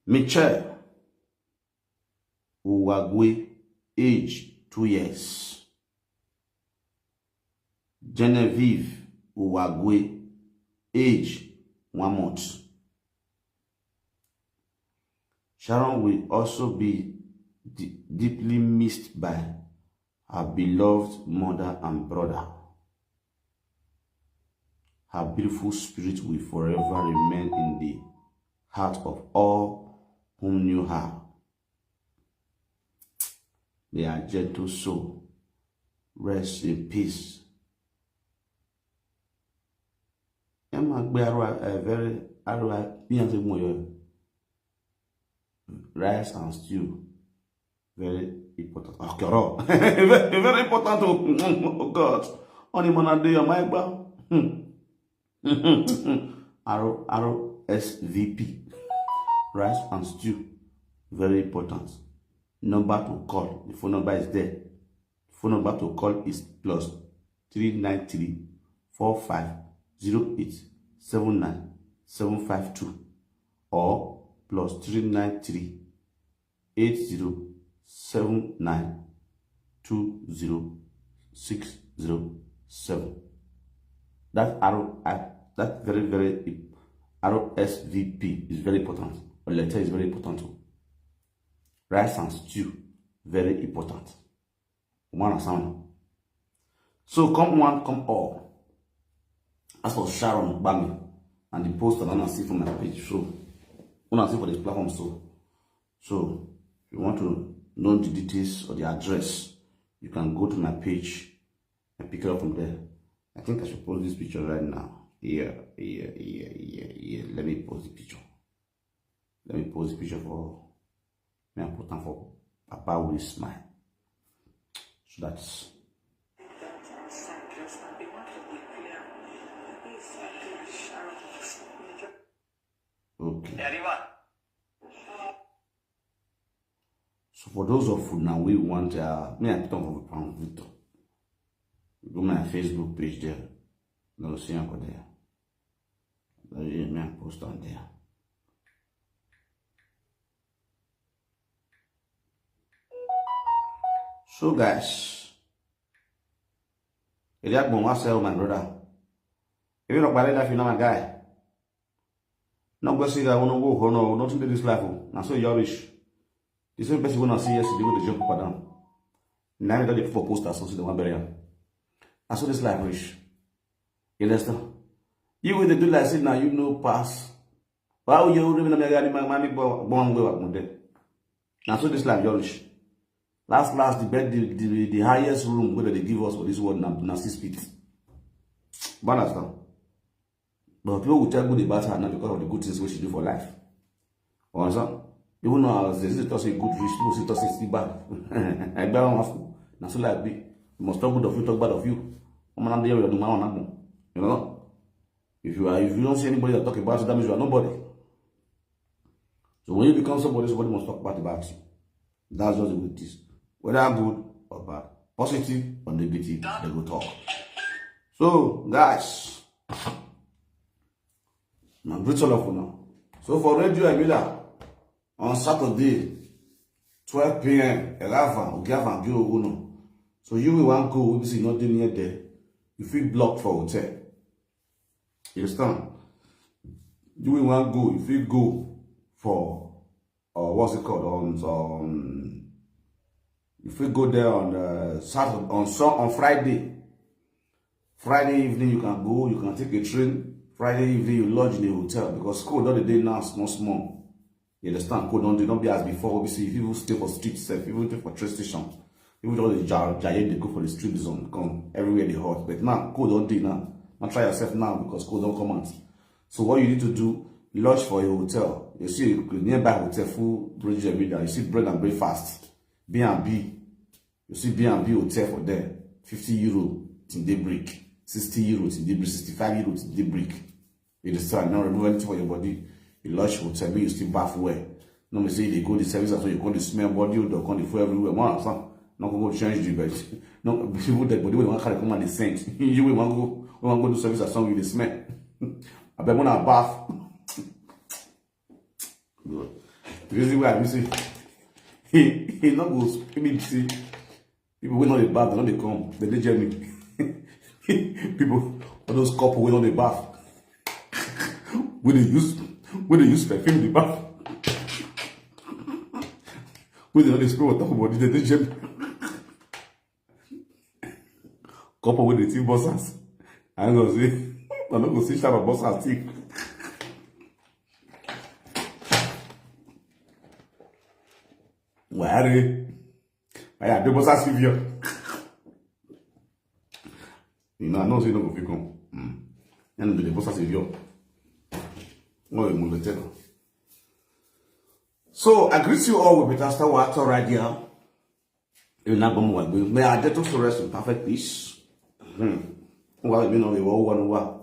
Michelle Uwagwe, age 2 years. Genevieve Uwagwe, age 1 month. Sharon will also be deeply missed by her beloved mother and brother. Her beautiful spirit will forever remain in the heart of all whom knew her. May her gentle soul rest in peace. Rice and stew, very important. Very important. Oh God, only man day on my bow. RSVP, rice and stew, very important. Number to call, the phone number is there. The phone number to call is plus 393 4508 79 752 or plus 393 8079 20607. That very RSVP is very important. A letter is very important too. Rice and stew, very important. One and sound. So come one, come all. As for Sharon OKPAMEN and the post that I see from my page, so I see for this platform, so if you want to know the details or the address, you can go to my page and pick it up from there. I think I should post this picture right now. Yeah. Let me post the picture. Let me post the picture for me important for Papa with his smile. So that's okay. So for those of you now we want me I put on for Victor. Go my Facebook page there. No see uncle there. Me I post on there. So guys, if you want to sell my brother, if you not buy that, you know my guy. Not go see that I want to go home or not into this life. Now so you're rich. The same person wanna see yesterday with the jump up and down. Now you got the for posters so see the one burial. I saw this life rich. You understand? You will do like say now you know pass. Why would you remember my mommy born way up there? Now so this life you're rich. Last the bed the highest room where they give us for this world now 6 feet. But understand? But people will tell you about her now because of the good things we she do for life. Understand? Even though this is just a good rich, people see just it's bad. I bear on now so like be. You must talk good of you, talk bad of you. You know? If you don't see anybody that talk about you, that means you are nobody. So when you become somebody must talk about you. That's just the way it is. Whether good or bad, positive or negative, they will talk. So guys, now great all of you now. So for Radio Emila on Saturday, 12 p.m. 11, so you will want to go, we will see nothing near there. You feel blocked for hotel. You understand? You will want to go, if you go for what's it called on if we go there on Saturday on Friday evening you can go, you can take a train. Friday evening you lodge in a hotel because cold all the day now is not small. You understand? Cold don't be as before. Obviously, if people stay for street safe, people stay for train station, people all the giant they go for the street zone, come everywhere they hot. But now cold don't do now. Now try yourself now because cold don't come out. So what you need to do, lodge for a hotel. You see nearby hotel full bridge every day. You see bread and breakfast, B&B. You see B&B hotel for there, 50 euro till daybreak, 60 euro till daybreak, 65 euro till daybreak. You understand? Now remove anything for your body. You lodge hotel, me you still bath well. No me say they go the service so you go the smell body, you don't come the food everywhere. One son, not go change the bed. No people that body want carry come and the scent. You will want go do service as some with the smell. I bet when I bath. Good. The reason why I say he not go maybe see people when on the bath, they not they come, they jam me. People, all those couple when on the bath, when they use perfume in the bath, when they not they spray water for body, they jam me. Couple with the team bosses. I ain't gonna say, I'm not gonna see Sharon boss team. Why are they? I have the boss with you. You know, I know so you don't go come. And the boss with you. Oh, you move the So I greet you all with Pastor Water right here. You're not going to work. May I get to rest in perfect peace. Well, you know, we all want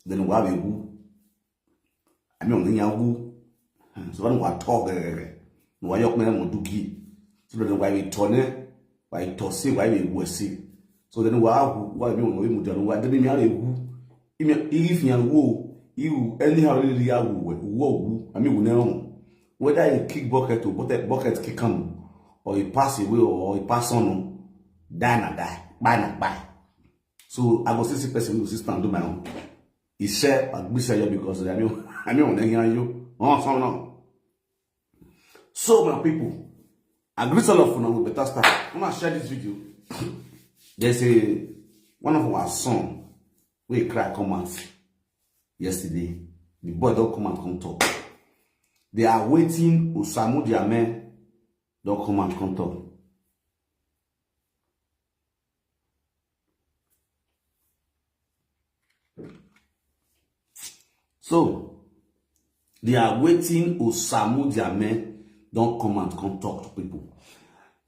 then why we who? I mean, only who. So I don't want to talk. Why you can do key? So then why we turn it? Why toss it? Why we go see? So then why we move down? Why didn't you if you woo, you anyhow really are woo. I mean, we know whether you kick bucket or bucket kick on, or you pass away or you pass on, die na die, buy na buy. So I go see person who stand do my own. He share at Bisaya because I mean on you. Oh, so no. So my people, I greet all of you now with better start. I'm gonna share this video. There's one of our son we cry comments yesterday. The boy don't come and come talk. They are waiting Usamu Diame don't come and come talk. So, they are waiting Osamu Diame don't come and come talk to people.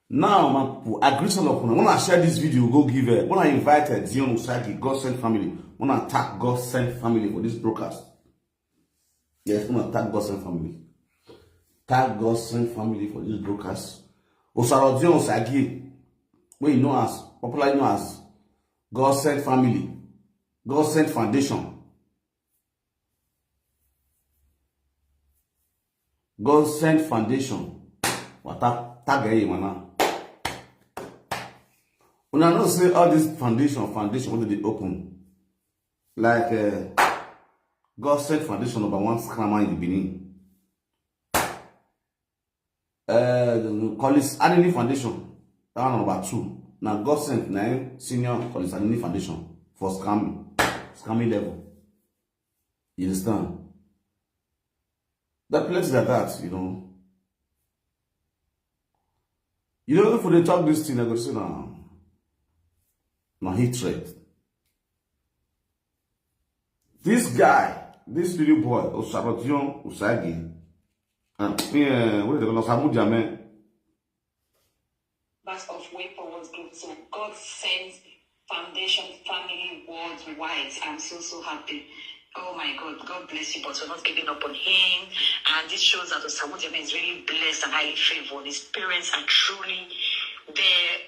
Now, my people, I greet all of you. When I share this video, go give it. When I invited Dion Osagie, God sent family. When I tag God sent family for this broadcast. Yes, when I tag God sent family. Tag God sent family for this broadcast. Osaro Dion Osagie, where you know as, popularly known as God sent family. God sent foundation. God sent foundation. What tag mana. When I know say all this foundation, what did they open? Like God sent foundation number 1 scrammer in the beginning. Call this Anini Foundation. That one number 2. Now God sent 9 senior call this Anini Foundation for scamming level. You understand? That place like that, you know. You know, if they talk this thing, I go say now hatred. This guy, this little boy, Dion Osagie, what is it called? Osamu Diame. Of way forward group. So God sent foundation family worldwide. I'm so happy. Oh my God, God bless you, but we're not giving up on him. And this shows that Osamu Diame is really blessed and highly favored. His parents are truly there,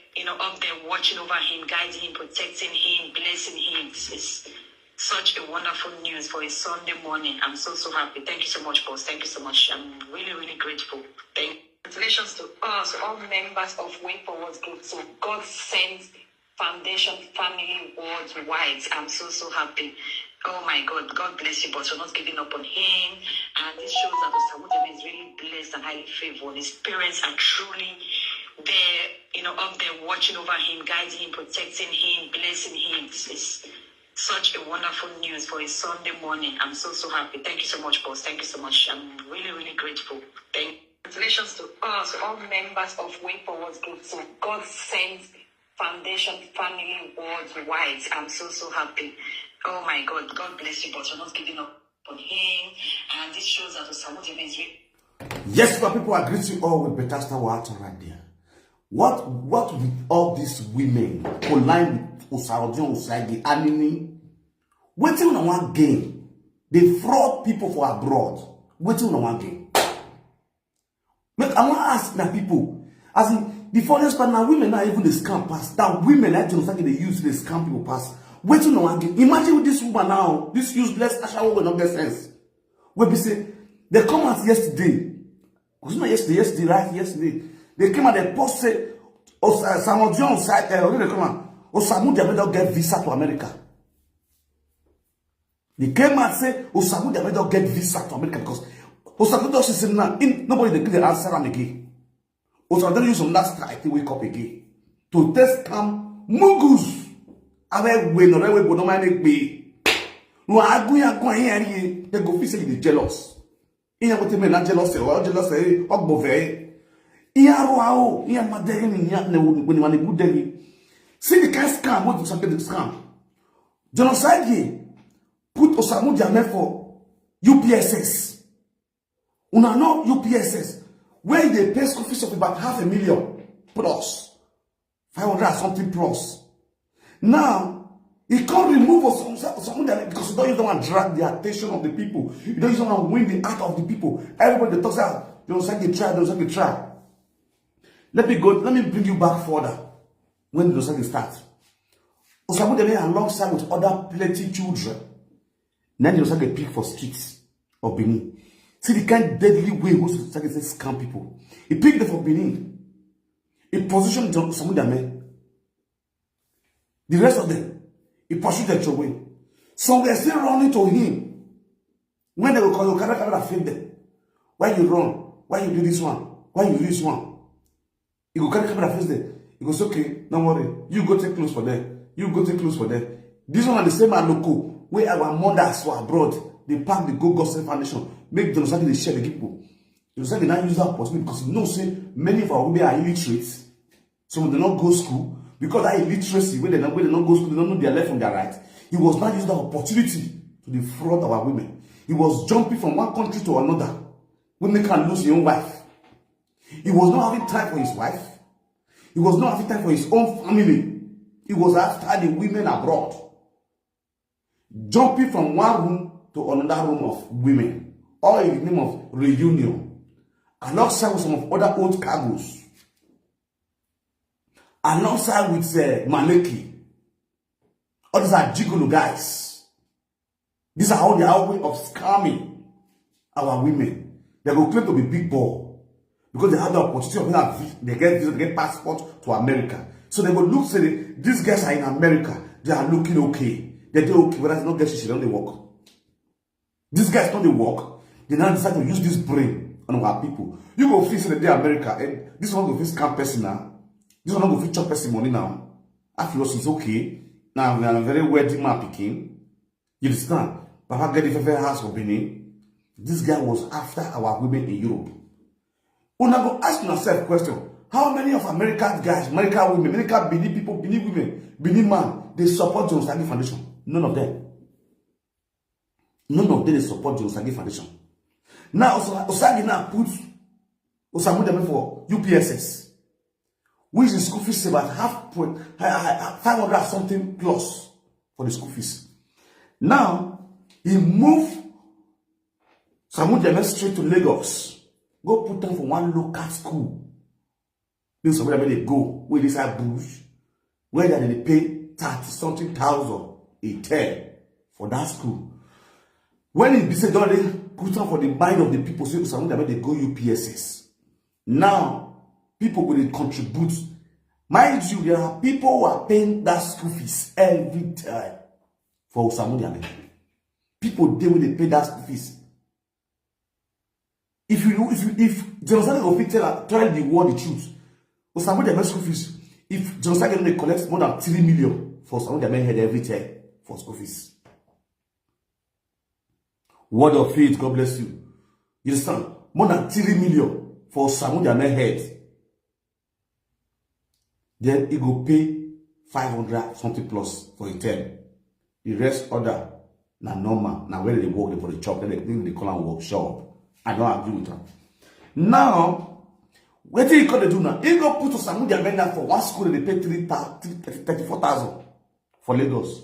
up there watching over him, guiding him, protecting him, blessing him. This is such a wonderful news for a Sunday morning. I'm so happy. Thank you so much, boss. Thank you so much. I'm really grateful. Thank you. Congratulations to us, all members of Way Forward Group. So God sent foundation family worldwide. I'm so happy. Oh my God, God bless you, but we're not giving up on him. And this shows that Osamu Diame is really blessed and highly favored. His parents are truly there, up there watching over him, guiding him, protecting him, blessing him. This is such a wonderful news for a Sunday morning. I'm so happy. Thank you so much, boss. Thank you so much. I'm really grateful. Thank you. Congratulations to us, all members of Way Forward Group. So God sent foundation family worldwide. I'm so happy. Oh my God, God bless you, but we're not giving up on him. And this shows that Osamu Diame is really... Yes, my people, I greet you all with better water right there. What with all these women online with Dion Osagie, Anini? Waiting on one game. They fraud people for abroad. Waiting on one game. I want to ask now people, as in the funniest part now, women are even the scam pass. That women like Dion Osagie, they use the scam people pass. Waiting on one game. Imagine with this woman now, this useless Asha will not get sense. Where we say they come out yesterday. Because you know, yesterday, they came and they posted, Samuel Dion Osagie don't get visa to America. They came and said, Osagie don't get visa to America because Osagie does say now, nobody they answer him again. Osagie use some last strike to wake up again. To test come mugus. Awe we no we no man be. No agu here they go feel say they jealous. Iya what me na jealous or jealous ogbove. Iya ro iya madere ni nya na we man good dey. See the kind scam what to the scam. Dion Osagie put Osagie for UPSS. Una know UPSS where they pay school fees of about $500,000 plus 500 something plus. Now he can't remove someone because you don't even want to drag the attention of the people. You don't even want to win the heart of the people. Everybody talks out. Dion Osagie try. Let me bring you back further. When Dion Osagie starts, Osagie alongside with other plenty children. Then Dion Osagie pick for streets of Benin. See the kind of deadly way Dion Osagie scam people. He picked them for Benin. He positioned Osagie. The rest of them, he pursued them away. Some were still running to him. When they will call you, Canada failed them. Why you run? Why you do this one? Why you do this one? He go carry camera face them. He goes, okay, don't worry. You go take clothes for them. You go take clothes for them. This one are the same local where our mothers were abroad. They pack the Go Gospel Foundation. Make Dion Osagie share the people. Dion Osagie now use that opportunity because he knows say many of our women are illiterate. So they don't go school. Because that illiteracy, when they don't go school, they don't know their left from their right. He was not using that opportunity to defraud our women. He was jumping from one country to another. Women can lose their own wife. He was not having time for his wife. He was not having time for his own family. He was after the women abroad. Jumping from one room to another room of women. All in the name of reunion. Alongside with some of other old cargos. Alongside with Maleki. All these are gigolo guys. These are all their way of scamming our women. They go claim to be big boy. Because they have the opportunity of they get passport to America. So they go look, say, these guys are in America. They are looking okay. They do okay, but that's not get shit, don't they work. These guys don't they work. They now decide to use this brain on our people. You go feel say they're America, and this one go feel scam person now. This one go feel chop person money now. After it's okay. Now we are a very wealthy man picking. You understand? Papa get the fair house for Benin. This guy was after our women in Europe. Una go ask yourself a question. How many of American guys, American women, American Benin people, Benin women, Benin man, they support Dion Osagie Foundation? None of them. None of them they support Dion Osagie Foundation. Now Osagie now puts Osagie for UPSS, which is school fees about 500 something plus for the school fees. Now he moved Osagie straight to Lagos. Go put them for one local school. Then somewhere where they go, where they say bush, where they pay 30-something thousand a term for that school. When it be said, don't they put on for the mind of the people, so somewhere they go UPSS. Now, people will contribute. Mind you, there are people who are paying that school fees every time for Osagie. People they will pay that school fees. If Dion Osagie go tell the world the truth, Osagie school fees. If Dion Osagie collects more than 3 million for Osagie head every time for school fees. Word of faith, God bless you. You understand? More than 3 million for Osagie head. Then he go pay 500 something plus for a term. The rest other na normal. Now where they work for the chop, then they call them workshop. I don't agree with her. Now, what do you call the do now? He go put Osagie for one school and they pay 34,000 for Lagos.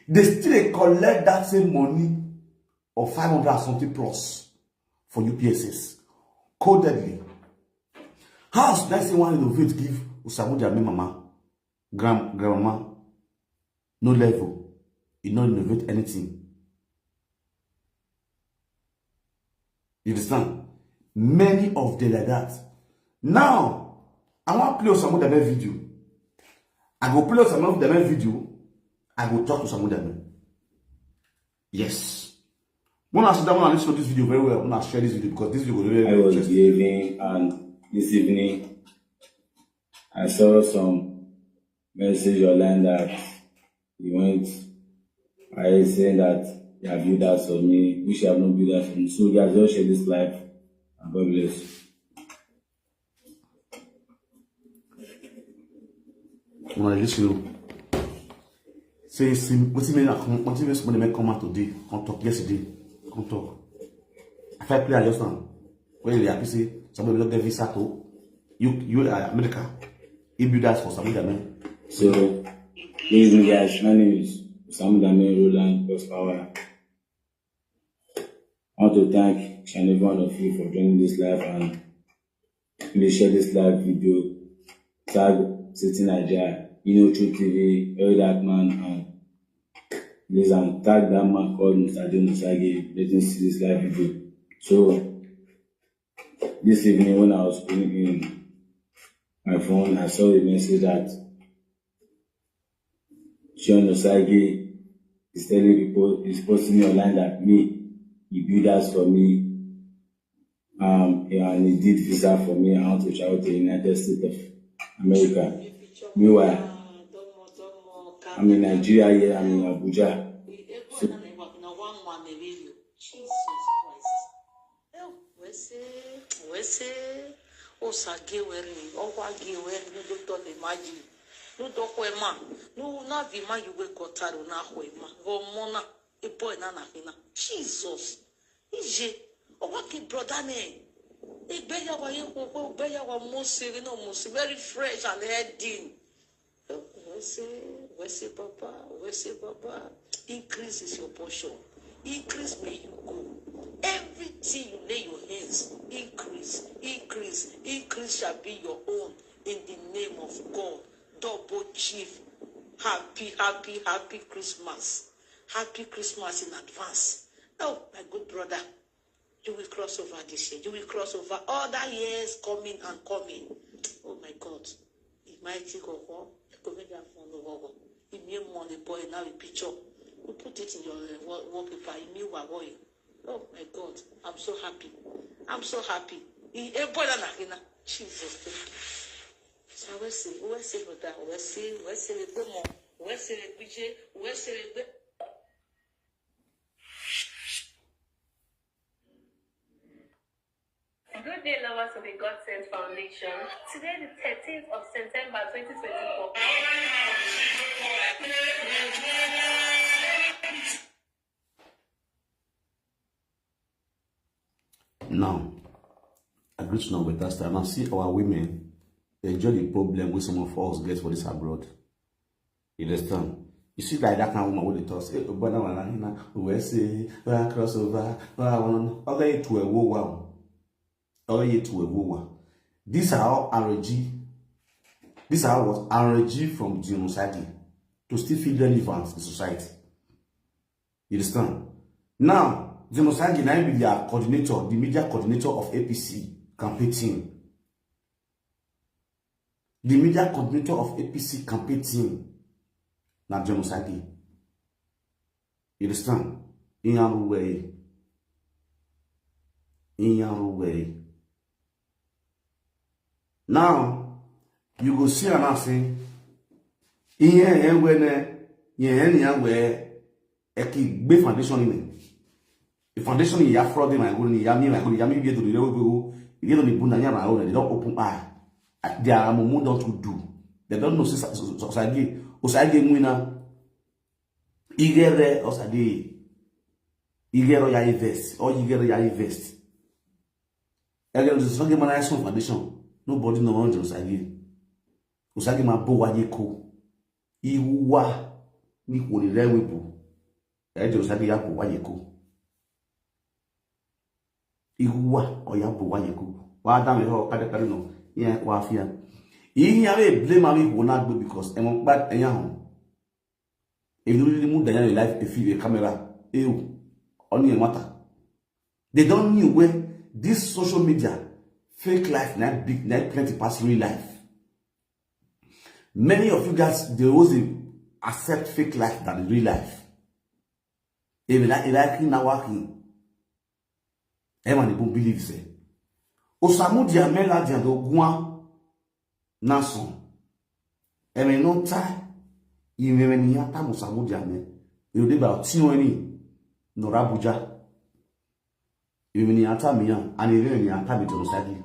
They still collect that same money of 500 something plus for UPSS. Codedly. House that's the one innovate give Osagie mama, grandma, no level. You don't innovate anything. You understand? Many of them like that. Now, I want to play some of them video. I go play some of them video. I go talk to some of them. Yes. When I sit down and listen to this video very well, when I share this video because this video will be very I was interesting. behaving, and this evening I saw some message online that he went I saying that you have viewed that for me, which you have not viewed that for me. So guys, just share this live and God bless. When I listen, say what's somebody come out today, come talk yesterday, come talk. If I play, I just now. When you say somebody will not get visa to you America, if you that for somebody man. So, ladies and guys, my name is Samuel Roland Power. I want to thank each and every one of you for joining this live, and please share this live video. Tag City Nigeria, True TV, that man, and please and tag that man called Mr. Dion Osagie. Let him see this live video. So this evening when I was putting in my phone, I saw a message that Sharon OKPAMEN is telling people, is posting me online that he built that for me, and he did visa for me. I want to travel to the United States of America. Meanwhile, I'm in Nigeria here, I'm in Abuja. So, Osagie wearing, Osagie wearing, no doctor imagine. No doctor man, no na vima you we kotaro na hoema. Gomona, a boy na hina. Jesus, ije, Owaki brother ne. Beya wa yeko, beya wa mosi, no mosi, very fresh and heading. We say, Papa, increase is your portion. Increase may you go. Everything you lay your hands, increase shall be your own in the name of God. Double chief, happy Christmas. Happy Christmas in advance. Oh, my good brother, you will cross over this year. You will cross over other years coming and coming. Oh my God. It might go home. If you money boy now a picture, we put it in your wallpaper. Oh my God, I'm so happy. Jesus, thank you. So we see, brother, we see the demo, we see the budget, we see the. Good day, lovers of the God Sent Foundation. Today, the 13th of September 2024. Now, I greet you now with that style. Now, see our women enjoy the problem with some of us get for this abroad. You understand? You see, like that kind of woman with the toss, we say, crossover, okay, to a war. These are all RG. These are what RG from Dion Osagie to still feel relevant in society. You understand? Now, Dion Osagie now be their coordinator, the media coordinator of APC campaign team. The media coordinator of APC campaign team. Now Dion Osagie. You understand? In your way. Now, you go see and say, big foundation in the foundation in your fraud, my good, Yami, to the level, you don't need Bunaya, they don't open eye. They are more to do. They don't know Osagie, winner. Igere Osagie, Igero ya invest, or Igero ya invest. Again, this is not a foundation. Nobody knows Osagie. Osagie ma bo wa yeko. Iwa ni ko le rewebu. Osagie ya bo wa yeko. Iwa o ya bo wa yeko. Wa da me ho kade no. Yen kwa afia. Yin ya we blame am we na gbe because e mo pa eyan hon. If you really move down your life, if you a camera, oni e matter. They don't know where this social media, fake life, not big, not plenty past real life. Many of you guys, they always accept fake life than real life. Even like now working, everyone don't believe say. Osamu diamela diando gua nason. Even no time, even ni ata Osamu diame. You dey about tiwani no Abuja. Even ni ata miya, and even ni ata mi Dion Osagie.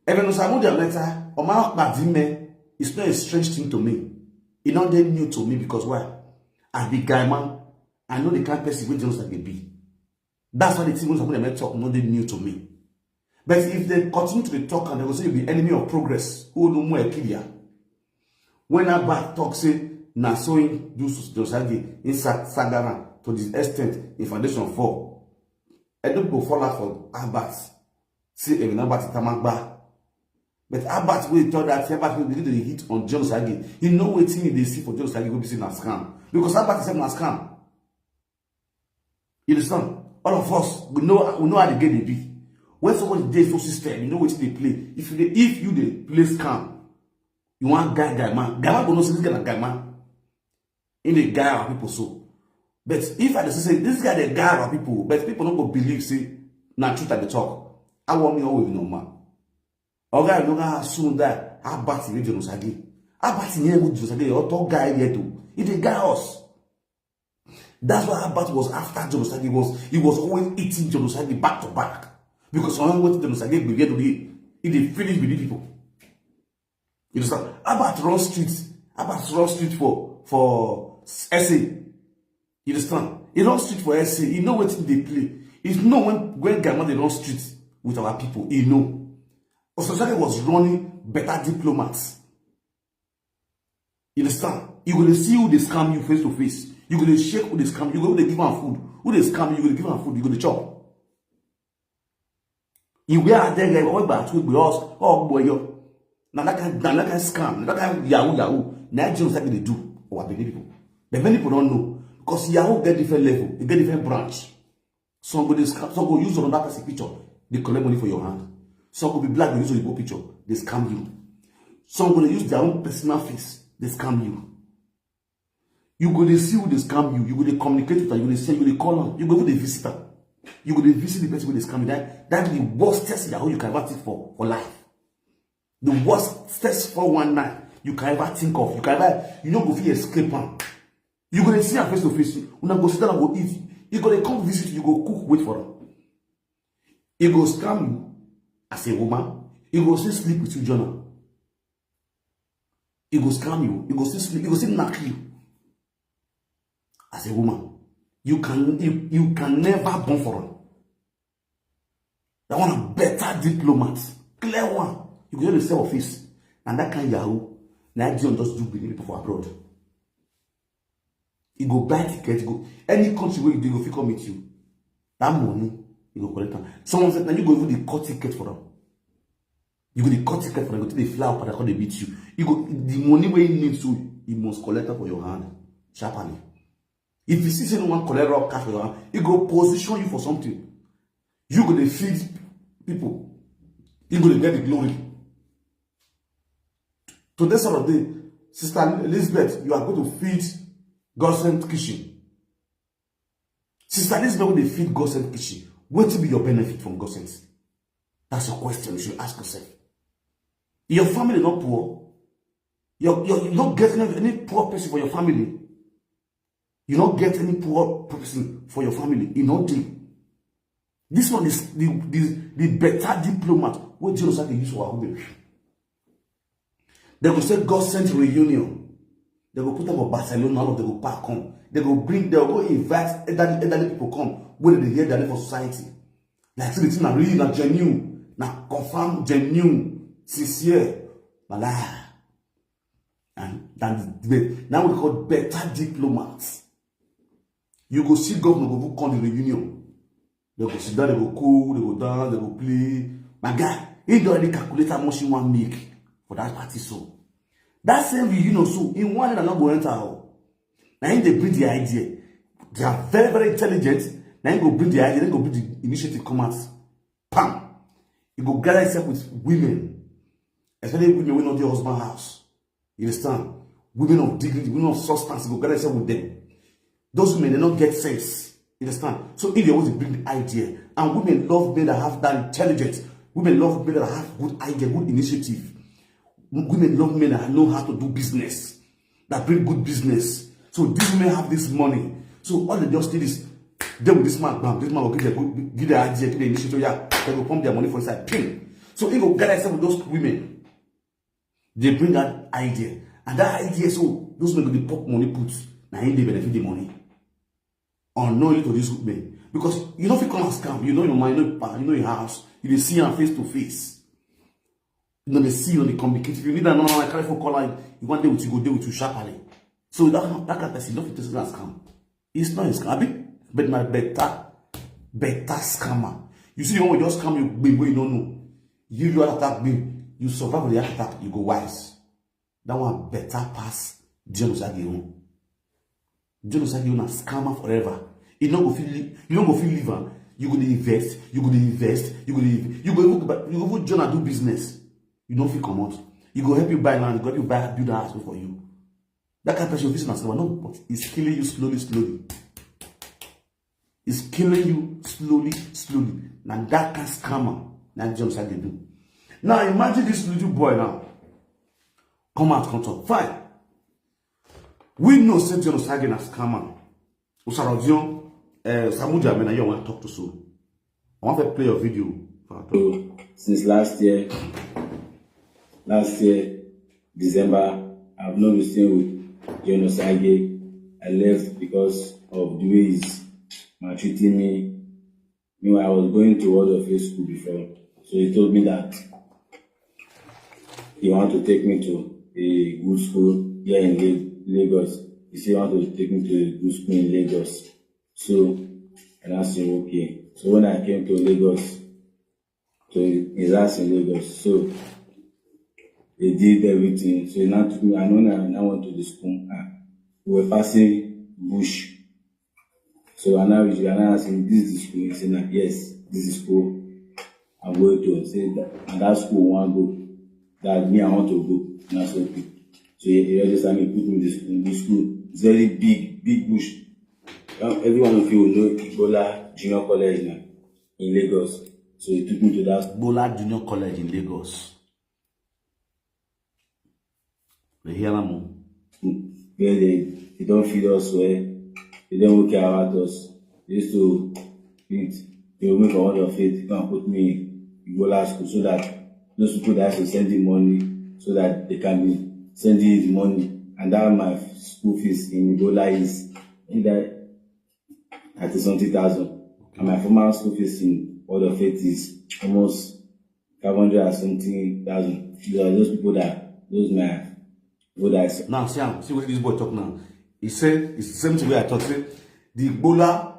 Even Osamu diameta, o ma padime. It's not a strange thing to me. It's not that new to me because why? I be guy man. I know the kind of person who Dion Osagie be. That's why the thing when they talk not that new to me. But if they continue to talk and they will say you'll be enemy of progress, who no more clear. When I back talk say na sewing do Dion Osagie in Sagara to this extent in Foundation 4. I don't go fall out for Abat. See even Abat Tamagba. But Abat will tell that Abat will be the hit on Dion Osagie. You know what thing they see for Dion Osagie will be seen as scam. Because Abat is a scam. You understand? All of us we know how the game they be. When somebody does no system, you know what they play. If you they play scam, you want guy man. Guy man go know say this guy na guy man. In the guy our people so. But if I say this guy the guy our people, but people don't go believe say na truth at the talk. I want me always normal. Oga no ga assume that Abat is Dion Osagie. Abat here with Dion Osagie, your top guy here too. It the guy us. That's why Abat was after Dion Osagie. He was always eating Dion Osagie back to back. Because someone went to Dion Osagie be here today. He did finish with the people. You understand? Abat run streets. Abat run street for essay. You understand? He run street for essay. He know what they play. He know when Gamma they run streets with our people. He know. Osagie was running better diplomats. You understand? You going to see who they scam you face to face. You going to shake who they scam you. You going to give them food. Who they scam you, you going to give them food. You going to chop. You wear there guy. Oh, but we us. Oh boy, yo. Now that kind scam. That kind Yahoo. Now Dion Osagie they do. Or I believe people. But many people don't know because Yahoo get different level. They get different branch. Some go scam. Some go use another person's picture. They collect money for your hand. Some will be black, they use your picture, they scam you. Some will use their own personal face, they scam you. You go to see who they scam you, you go to communicate with her, you go to say, you go to call them, you go to visit her. You go to visit the person who they scam you. That's the worst test Yahoo you can ever think for life. The worst test 419 you can ever think of. You can ever, you know, go feel escape one. You go to see her face to face, you not go sit down and go eat. You go to come visit you, go cook, wait for her. You go scam you. As a woman, he will still sleep with you, Jonah. He will scam you. He will still sleep. He will still knock you. As a woman, you can never burn for her. That one a better diplomat, clear one. You go to the same office, and that kind of Yahoo. Now Dion just do bring people for abroad. He go buy tickets. Go any country where you go, if he come meet you, that money. You go collect them. Someone said, now you go even the cut ticket for them. You go the cut ticket for them, go to the flower part, they beat you. You go the money where you need to, you must collect it for your hand. Sharply. If you see someone collect rock cash for your hand, you go position you for something. You go to feed people. You go to get the glory. Today sort of day, Sister Elizabeth, you are going to feed God-sent kitchen. Sister Elizabeth, when they feed God-sent kitchen, what will be your benefit from God sense? That's a question you should ask yourself. Your family not poor. You don't get any poor person for your family. You don't get any poor person for your family. You know this one is the better diplomat. What Dion Osagie use for our home. They will say God sent reunion. They will put them for Barcelona. They will back home. They will go invite elderly people come. When they hear their name for society, like the thing are really not genuine, not confirmed, genuine, sincere, and now we call better diplomats. You go see governor go come the reunion. They go sit down, they go cool, they go dance, they go play. My guy, he don't already calculate how much he want make for that party. So that same reunion, so in one and not go enter. Now they bring the idea. They are very, very intelligent. Then go bring the idea, then go bring the initiative come out. Pam. You go gather yourself with women, especially women who know their husband house. You understand? Women of dignity, women of substance, you go gather yourself with them. Those women, they don't get sense. You understand? So if they always bring the idea, and women love men that have that intelligence. Women love men that have good idea, good initiative. Women love men that know how to do business, that bring good business. So these women have this money. So all they just need is them with this man, bam, this man will give the idea, give the initiative, yeah, they will pump their money for inside, ping. So if you gather yourself with those women, they bring that idea. And that idea, so those men will be pop money put, now they benefit the money. Unknowingly to these women. Because you know if you come and scam, you know your mind, you know your house, you see them face to face. You know they see you, they communicate. If you need another one, I carry for call line, you want them with you, go there with you sharply. So that kind of person, you know if it is a scam. It's not a scam, but my better scammer. You see, when we just scam you, baby, you don't know. You attack me, you survive with the attack, you go wise. That one better pass Dion Osagie. Dion Osagie na scammer forever. You don't go feel live. You go to invest. You go even join and do business. You don't feel come out. You go help you buy land. You go help you build a house for you. That kind of person is not no, but it's killing you slowly. It's killing you slowly. Now that kind of scammer, that Dion Osagie do. Now imagine this little boy now. Come out, come talk. Fine. We know Dion Osagie na scammer. Usarodion, Samuja, I you want to talk to so. I want to play a video. So, since last year, December, I've not been staying with Dion Osagie. I left because of the way he's maltreating me. You know, I was going to World of Faith school before, so he told me that he wanted to take me to a good school here in Lagos. He said he wanted to take me to a good school in Lagos. So, and I said, okay. So when I came to Lagos, to his house in Lagos, so they did everything. So he now took me, and when I went to the school, we were passing bush. So I now asked him, this is the school. He said, yes, this is school I'm going to. Say and that school want to go. That me, I want to go. And I said, okay. So he registered me, put me in this school. It's very big bush. Every one of you will know Ebola Junior College now in Lagos. So he took me to that Ebola Junior College in Lagos. They hear them. Where they don't feed us well. They don't care about us. They used to eat. They will make a lot of it. They can put me in Ebola school so that those people that have to send the money so that they can be sending the money. And that my school fees in Ebola is either 30,000. And my former school fees in World of Faith is almost 500,000. These are those people that Now, see what this boy talk now. He said it's the same thing where I talk. Say the Ebola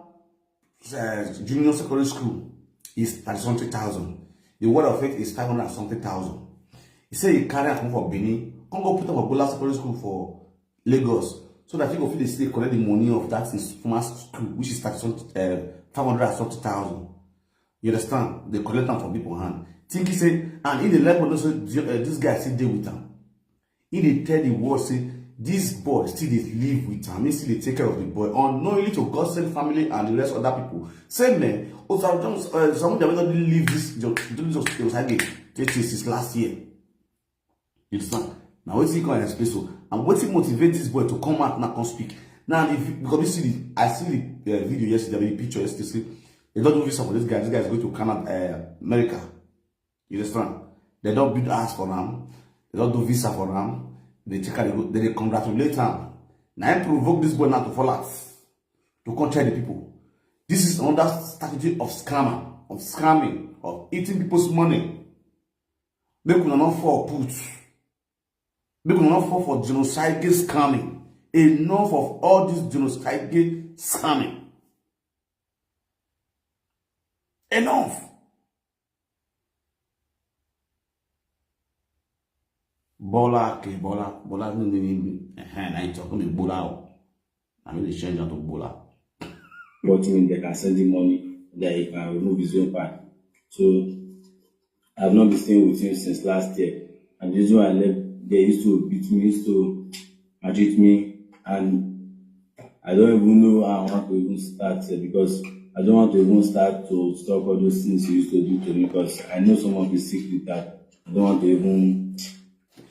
Junior Secondary School is 30,000. The World of Faith is 500,000. He said he carry out for Benin. Come go put up a Ebola Secondary School for Lagos, so that he go feel the state collect the money of that in former school, which is 500,000. You understand? They collect them from people's hand. Think he say, and in the level also this guy still deal with them. He they tell the world say this boy still they live with him. He still they take care of the boy, unknowingly to God send family and the rest of other people. Same man, someone that will leave this this last year. You understand? Now what's he going to explain so? And what's he motivate this boy to come out and come speak? Now because I see the video yesterday, the picture yesterday. They don't do visa for this guy. This guy is going to Canada, America. You understand? They don't build ass for them. They don't do visa for them. They take her, they congratulate them. Now I provoke this boy now to fall out, to come tell the people. This is another strategy of scamming, of eating people's money. They could not fall put. They could not fall for genocide scamming. Enough of all this genocide scamming. Enough. Bola, okay, Bola, I talk about Bola. I mean, they change out to Bola. But they can send the money, they can remove his own part. So So I've not been staying with him since last year. And the reason why I left, they used to beat me, used to maltreat me, and I don't even know how I want to even start because I don't want to even start to stop all those things you used to do to me because I know some of the secret that I don't want to even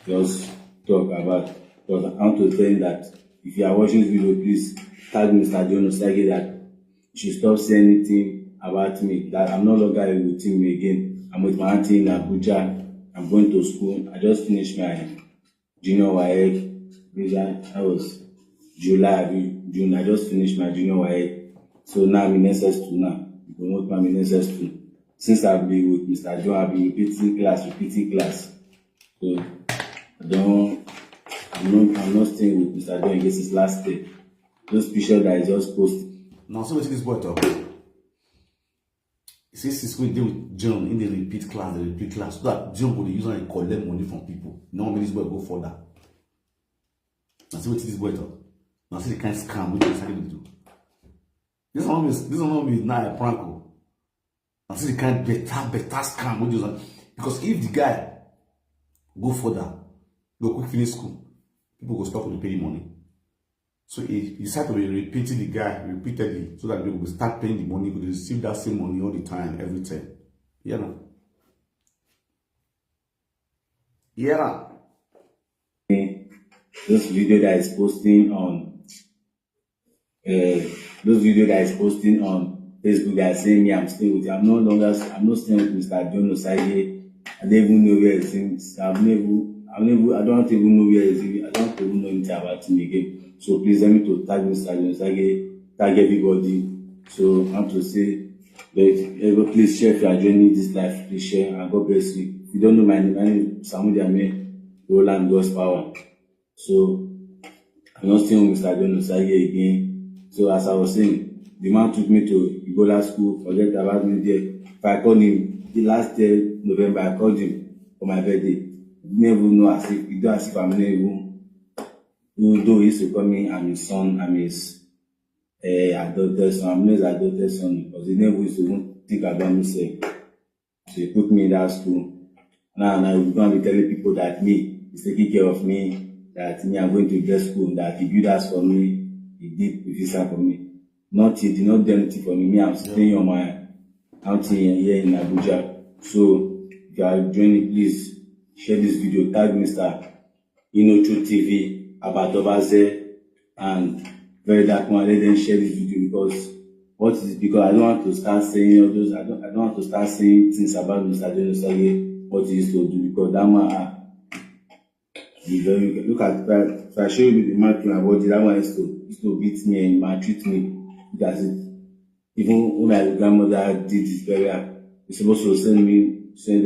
just talk about. Because I want to tell you that if you are watching this video, please tag Mr. Dion Osagie that you should stop saying anything about me, that I'm no longer with him again. I'm with my auntie in Abuja. I'm going to school. I just finished my junior YEC. That was June. I just finished my junior YEC. So now I'm in SS2 now. Promote my in SS2. Since I've been with Mr. John, I've been repeating class. So I'm not staying with Mr. John against his last day. Those pictures that I just posted. Now, so what is this boy talk? He says he's going to deal with John in the repeat class, so that John will use and collect money from people. Normally, this boy go further. Now, see what this boy talk. Now, see the kind of scam we decided to do. This one is now a prank. Now, see the kind of better scam we do. Because if the guy go further, go quick finish school, people go stop to pay him money. So he decided to be repeating the guy repeatedly so that people will start paying the money, will receive that same money all the time, every time. Yeah, no. Yeah. Those video that is posting on Facebook that are saying me I'm staying with you. I'm not staying with Mr. Dion Osagie. I don't even know where he's in. I don't even know where he's in. I don't even know anything about him again. So please let me to tag Mr. Dion Osagie, tag everybody. So I want to say that please share if you are joining this live, please share and God bless you. If you don't know my name is Samuel Diame, Roland God's Power. So I'm not staying with Mr. Dion Osagie again. So as I was saying, the man took me to Ebola school, forget about me there. If I called him the last day, November, I called him for my birthday. He never know as if I'm not even, though he used to call me, I'm his son, I'm his adopted son, I'm not his adopted son, because he never used to even think about me. So he put me in that school. Now I'm going to be telling people that he's taking care of me, that I'm going to get school, that he built house for me, he did visa for me. He did not do anything for me. I'm staying on my outing here in Abuja. So if you are joining, please share this video, tag Mr. enogie Abatobaze and Very Dark Man. Let them share this video because I don't want to start saying all those. I don't want to start saying things about Mr. Dion Osagie, what he used to do, because that man look at if I show you the man to my body, that man used to beat me and maltreat me. Because even when my grandmother did his burial, he's supposed to send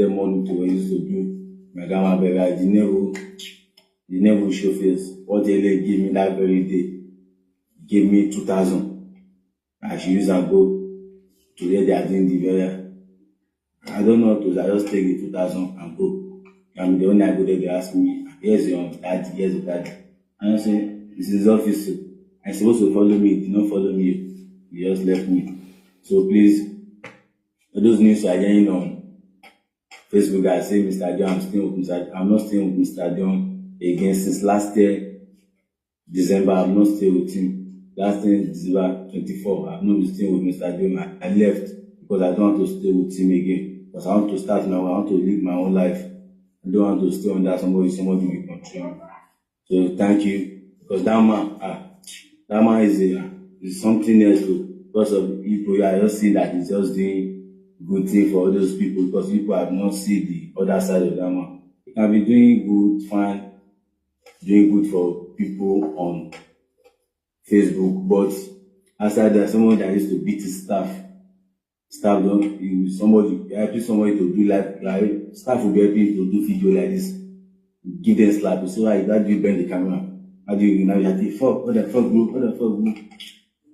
them money to when he used to do my grandma burial. They never show face. What they gave me that very day, gave me 2,000. And she used and go to where they are doing the burial. I don't know what to do. I just take the 2,000 and go. I'm the only I go there, they ask me, here's your daddy, here's your daddy. And I say, this is his office. I'm supposed to follow me, he did not follow me. He just left me. So please, for those news are hearing on Facebook, I say Mr. Dion, I'm not staying with Mr. Dion again since last year, December. I'm not staying with him. Last year, December 24, I'm not staying with Mr. Dion. I left because I don't want to stay with him again. Because I want to start now, I want to live my own life. I don't want to stay under somebody will control me. So thank you. Because that man is something else too. Because of people, I just see that he's just doing good thing for all those people, because people have not seen the other side of that man. He can be doing good, fine, doing good for people on Facebook, but outside there's someone that used to beat his staff don't somebody to do like staff will be helping to do video like this, give them slap. So like that, do you bend the camera? How do you now you have to fuck? What the fuck group?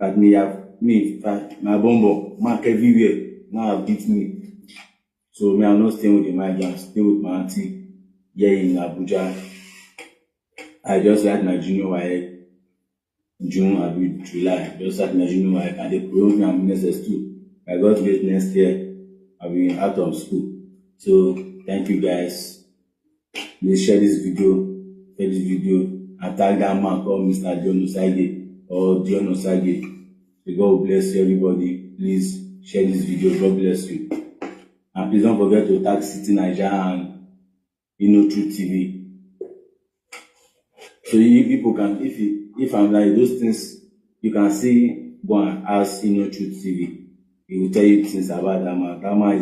At me, my bombo mark everywhere. Now beat me. So me, I'm not staying with the mic, I'm staying with my auntie here in Abuja. I just had my junior YEC, July. Just had my junior YEC, and they promote me, I'm in SS2. I got late next year. I'll been out of school. So thank you guys. Please share this video, and tag that man called Mr. Dion Osagie or Dion Osagie. May God bless you, everybody. Please share this video. God bless you. And please don't forget to tag City Niger and Truth TV. So you people can, if I'm like those things, you can see, go and ask Truth TV. He will tell you things about that man. That man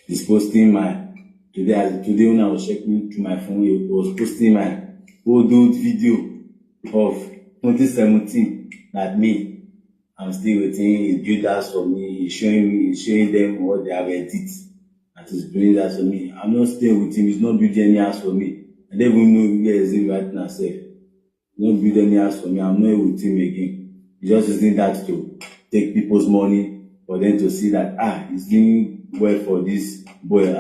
is posting my today when I was checking through my phone, he was posting my old video of 2017 that me, I'm still waiting. He built that for me. He's showing them what they have edited, and he's doing that for me. I'm not staying with him. He's not building any house for me. I don't even know where he's in right now. He's not building any house for me. I'm not with him again. He's just using that to take people's money for them to see that he's doing well for this boy.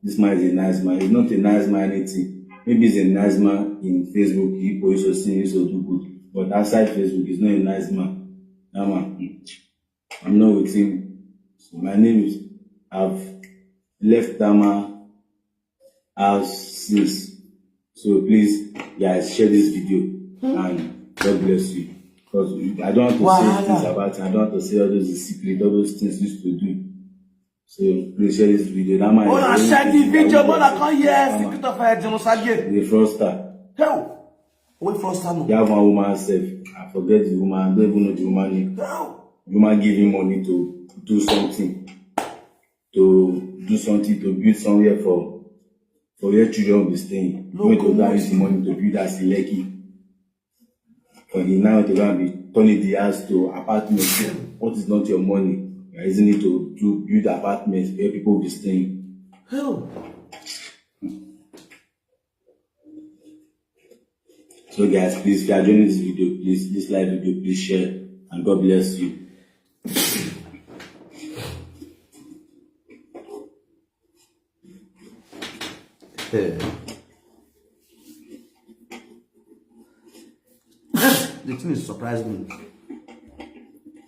This man is a nice man. He's not a nice man anything. Maybe he's a nice man in Facebook. People used to see, used to do good. But outside Facebook, he's not a nice man. That man, I'm not with him. So my name is, I've left that man house since. So please, guys, share this video and God bless you. Because I don't want to say things about it. I don't want to say all those secrets, all those things used to do. So please share this video. That man I share the video, but I can't hear secret of Dion Osagie. The fraudster. Hell, what fraudster no? You have one woman self. I forget the woman. I don't even know the woman name. The woman give him money to do something. To build somewhere for where children will be staying. Going to go use the money to build as a lucky. For him now to go and be turning the house to apartments. What is not your money? You're using it to build apartments where people will be staying. Hell. So guys, please, if you are joining this video, please, this live video, please share, and God bless you. The thing is surprising me.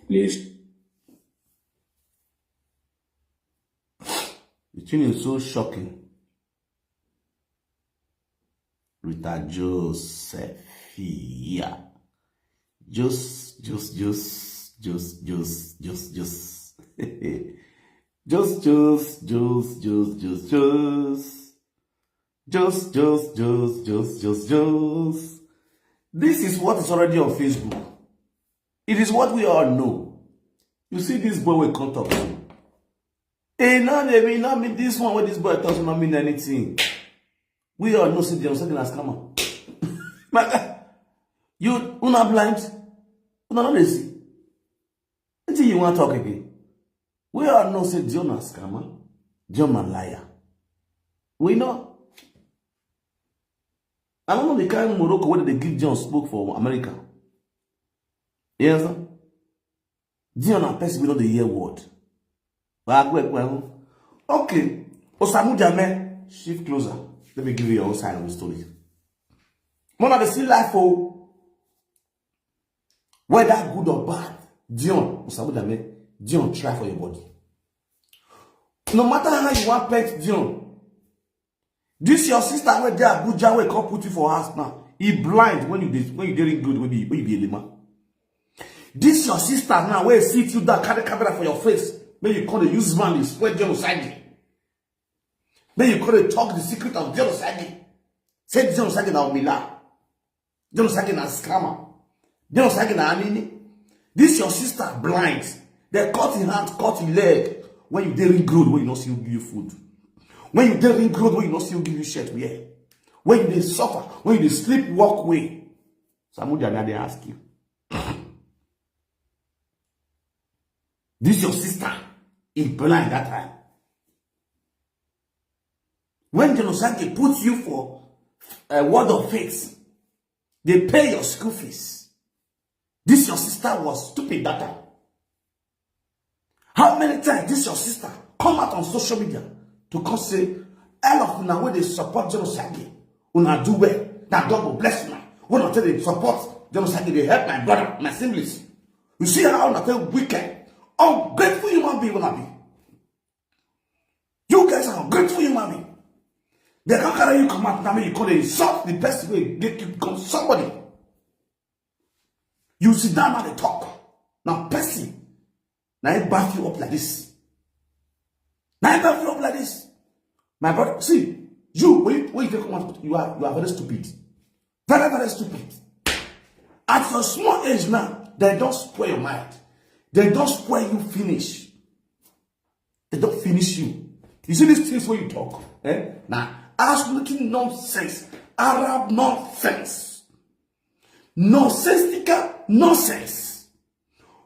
Please. The thing is so shocking. Rita Joseph, yeah. Just. This is what is already on Facebook. It is what we all know. You see this boy will come talk. Hey, now they mean not mean this one where this boy does not mean anything. We all know Dion Osagie as scammer. You una blind? Una not see. Until you want to talk again. We all know Dion as scammer. Dion a liar. We know. I don't know the kind of Morocco where they give Dion spoke for America. You understand? Dion a person we know the year word. Okay. Osamujame, shift closer. Let me give you your own side of the story. One of the still life for whether good or bad, Dion, Osamujame, Dion try for your body. No matter how you want pet Dion. This your sister where they Abuja where come put you for house now. He blind when you doing good when you be a lima. This your sister now where sit you down carry camera for your face. When you call the use man is spread Dion Osagie. When you call it talk the secret of Dion Osagie. Say Dion Osagie na umila. Dion Osagie na scammer. Dion Osagie na anini. This your sister blind. They cut in hand, cut in leg. When you daring good, when you not see you give you food. When you daring good, when you not see you give you shirt, yeah. When you suffer, when you sleep, walk away. Samujana they ask you. This your sister is blind that time. When Dion Osagie puts you for a word of faith, they pay your school fees. This your sister was stupid that time. How many times this your sister come out on social media to come say, all of now when they support Dion Osagie, una do well, that God will bless me. When I tell they support Dion Osagie, they help my brother, my siblings. You see how I tell wicked. Ungrateful human being wanna be. You guys are ungrateful human being. They can't carry you come out now you call it insult the best way make you become somebody. You sit down and they talk. Now person, now I bath you up like this. Now I bath you up like this. My brother, see, when you take come out, you are very stupid. Very, very stupid. At your small age now, they don't spoil your mind. They don't spoil you finish. They don't finish you. You see these things when you talk. Now, absolutely nonsense. Arab nonsense. Nonsensical nonsense.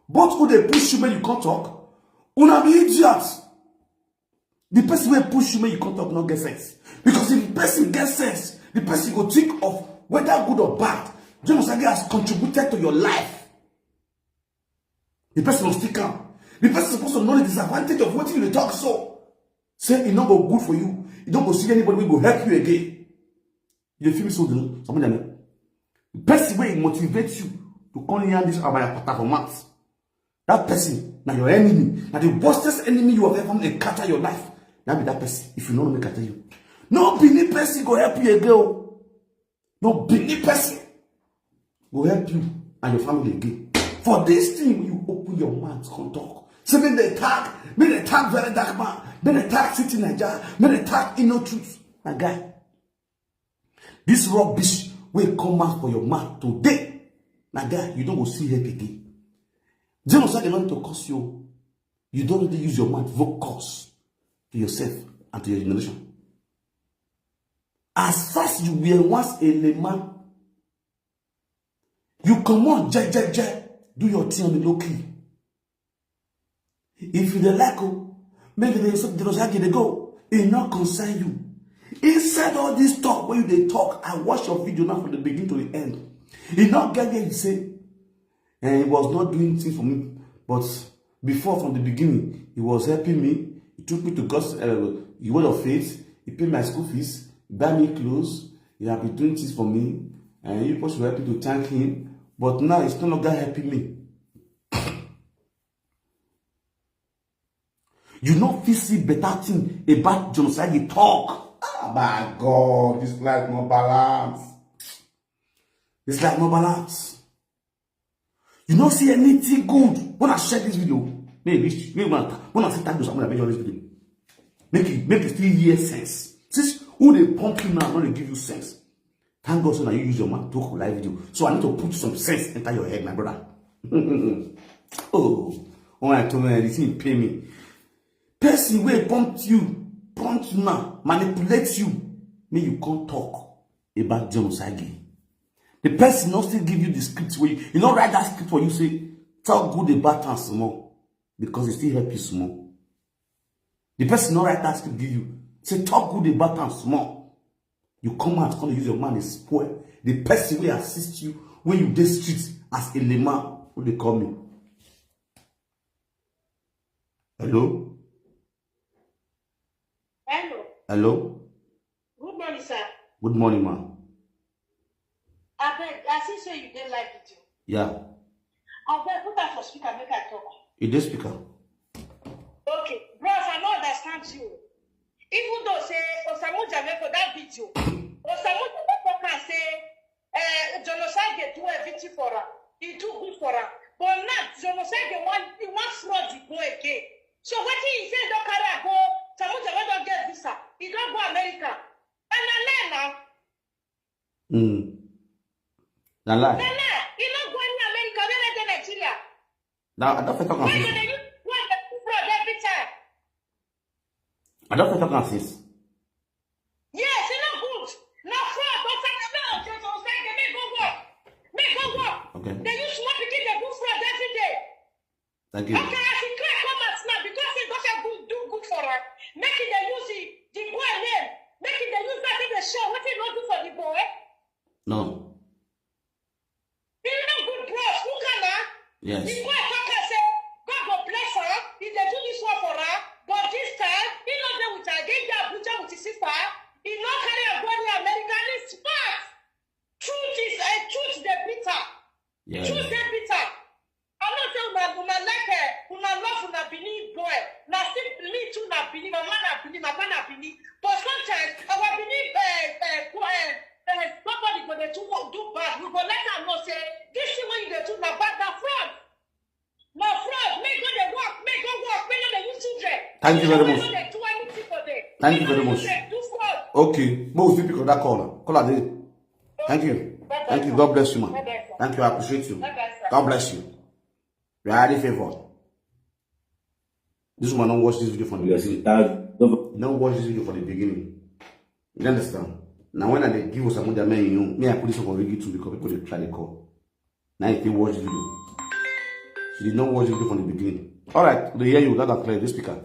But who they push you when you can't talk? Una be idiots. The person will push you when you can't talk not get sense. Because if the person gets sense, the person will think of whether good or bad. Dion Osagie has contributed to your life. The person will stick out. The person is supposed to know the disadvantage of what you talk so. Say it's not go good for you. You don't go see anybody who will help you again. You feel me so something. The person will motivate you to come here this about performance. That person, now your enemy, now the worstest enemy you have ever encountered in your life. Now be that person. If you know me, can tell you. No Benin person go help you again. No Benin person will help you and your family again. For this thing, when you open your mouth, can't talk. So when they tag very dark man, when they tag City Nigeria, when they tag truth. My guy, this rubbish will come out for your mouth today. My guy, you don't go see help again. Dion Osagie want to curse you. You don't really use your mouth, vote curse to yourself and to your generation. As fast as you were once a layman, you come on, do your thing on the low key. If you don't like maybe they go, it not concern you. Inside all this talk, when they talk, I watch your video now from the beginning to the end. It not get there, you say, and he was not doing things for me, but before from the beginning, he was helping me. He took me to God's word of faith. He paid my school fees, buy me clothes. He have been doing things for me, and you supposed to help me to thank him. But now it's no longer helping me. You not feel see better thing about Dion Osagie talk. Oh my God, this life no balance. This life no balance. You don't see anything good when I share this video. Maybe when I say thank you, someone that mention this video. Make it still hear sense. Since who they pump you now, when they give you sense. Thank God so now you use your mouth to talk live video. So I need to put some sense into your head, my brother. Oh, I told me this thing pay me. Person will pump you now, manipulate you, make you can't talk about Dion Osagie. The person not still give you the script where you not write that script for you say talk good about and small because it still help you small. The person not write that script give you say talk good about and small. You come out, come use your man is spoil. The person will assist you when you dey street as a layman, who they call me. Hello? Hello. Hello? Good morning, sir. Good morning, ma'am. I see say you didn't like it. Yeah. I beg put that for speaker, make I talk. It is speaker. Okay, bros, I don't understand you. Even though say Osamu Jamaica that video, Osamu Jamaica can say Dion Osagie do everything for her. He do good for her. But now Dion Osagie want fraud to go again. So what he say don't carry go, Osamu Jamaica don't get visa. He don't go America. And I learn now. Now lie. He not go in America, we let the Nigeria. Now I don't think I Why can do see. they use fraud every time? I don't think I can see. Yes, it's not good. No fraud, but Dion Osagie make go work. Make go work. Okay. They use small people, they do fraud every day. Thank you. Okay, as he clear comments now, because he doesn't do good for her, make it they use the boy name, make it they use that in the show. What he not do for the boy? No. He not good, bros. Who can her? Yes. The boy talk and say, God go bless her. He they do this one for her, but this time he not there with her. Get the Abuja with his sister. He not carry a boy in America. It's fact. Truth is the bitter. Yes. Truth is bitter. I'm not saying una like her, una love Pini, my man Pini. But sometimes our Pini, nobody gonna do bad. We go let them know say this thing when you do na bad, na fraud. Na fraud. Make go the work. Make no dey use children. Thank you very much. Do anything for them. Thank you very much. Do fraud. Okay, most people pick up that caller. Caller there. Thank you. Thank you. God bless you, man. Thank you. I appreciate you. God bless you. We are highly favored. This woman don't watch this video from the beginning. Don't watch this video from the beginning. You understand? Now when I give us some of the men, you know, me I put this on Rigi too because people they try to call. Now if you watch the video, she did not watch the video from the beginning. All right, they hear you. That clear. This speaker.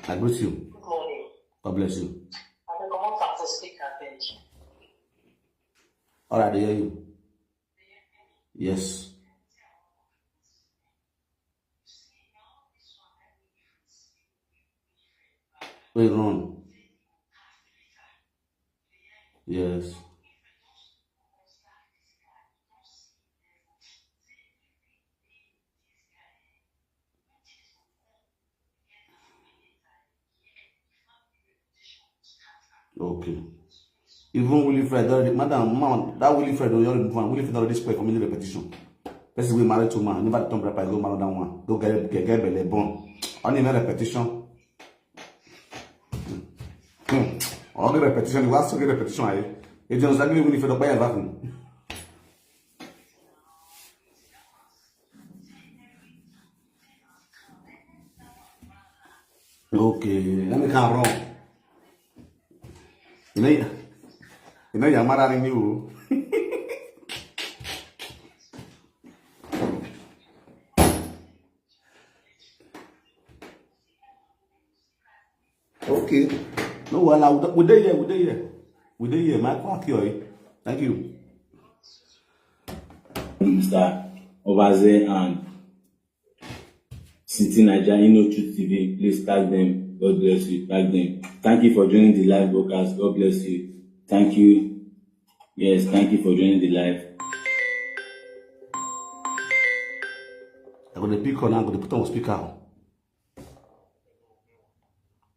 I greet you. Good morning. God bless you. I can come up to speak at bench. All right, they hear you. Yes. Wait, run. Yes. Okay. Even Wilfred already, madam, man, that Wilfred already spoke for many repetition. Person we married to man, never turn brapa, go marry that one. Go get belly born. Only repetition. All the repetition, you have to get repetition. It just like when if you don't buy a vacuum. Okay, let me come wrong. You know you're mad at you. Okay. No, well, we there here. My clock here. Thank you. Mr. Obaze and City Niger, Truth TV, please tag them. God bless you. Tag them. Thank you for joining the live broadcast. God bless you. Thank you. Yes, thank you for joining the live. I'm going to pick on, I'm going to put on speaker.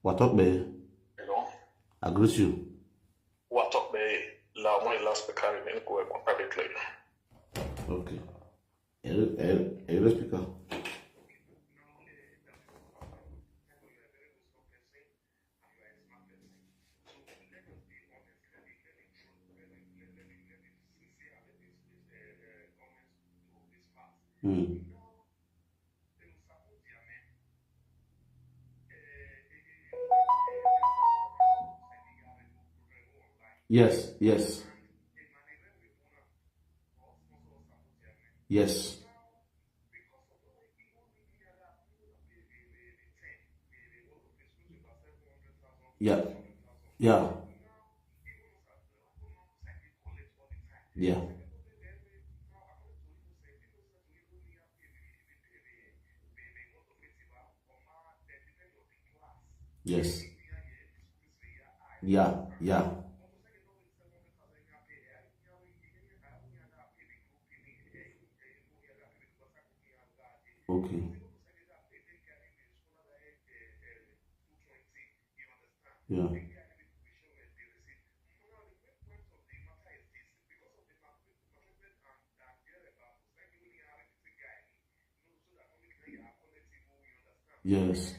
What up, man? Hello? I greet you. What up, man? La one last speaker in go privately. Okay. Hello, speaker. Yes. Yes. Yeah. Yeah. Yeah. Yes. Yeah. Okay. Yeah. Yes.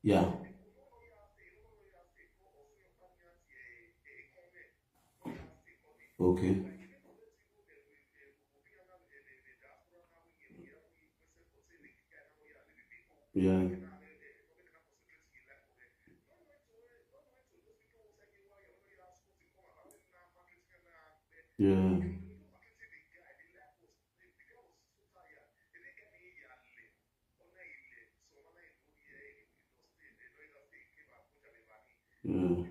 Yeah. Okay. Yeah. Yeah. Yeah.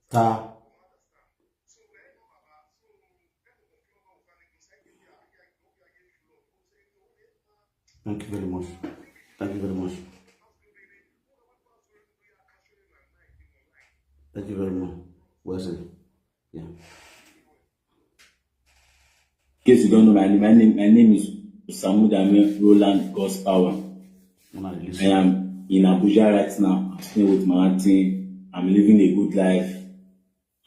Ta. Thank you very much. Thank you very much. Thank you very much. Where's it? Yeah. In case you don't know my name is Samudame Roland God's Power. I am in Abuja right now. I'm staying with my auntie. I'm living a good life.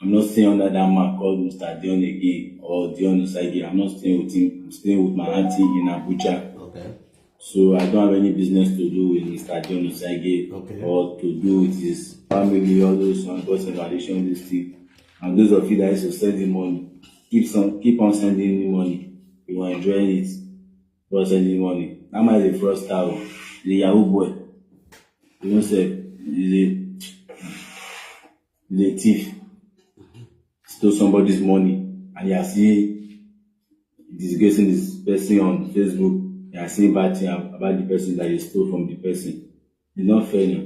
I'm not staying under that man called Mr. Dion Osagie or Dion Osagie. I'm not staying with him. I'm staying with my auntie in Abuja. Okay. So I don't have any business to do with Mr. Dion Osagie or to do with his family, all those conversation, this thing. And those of you that used to send him money, keep on sending him money. You will enjoy it. For sending money. That man is a fraudster, the Yahoo boy. You know, say he's a thief. Stole somebody's money, and you are seeing disgracing this person on Facebook. You are seeing bad things about the person that you stole from the person. It's not fair now.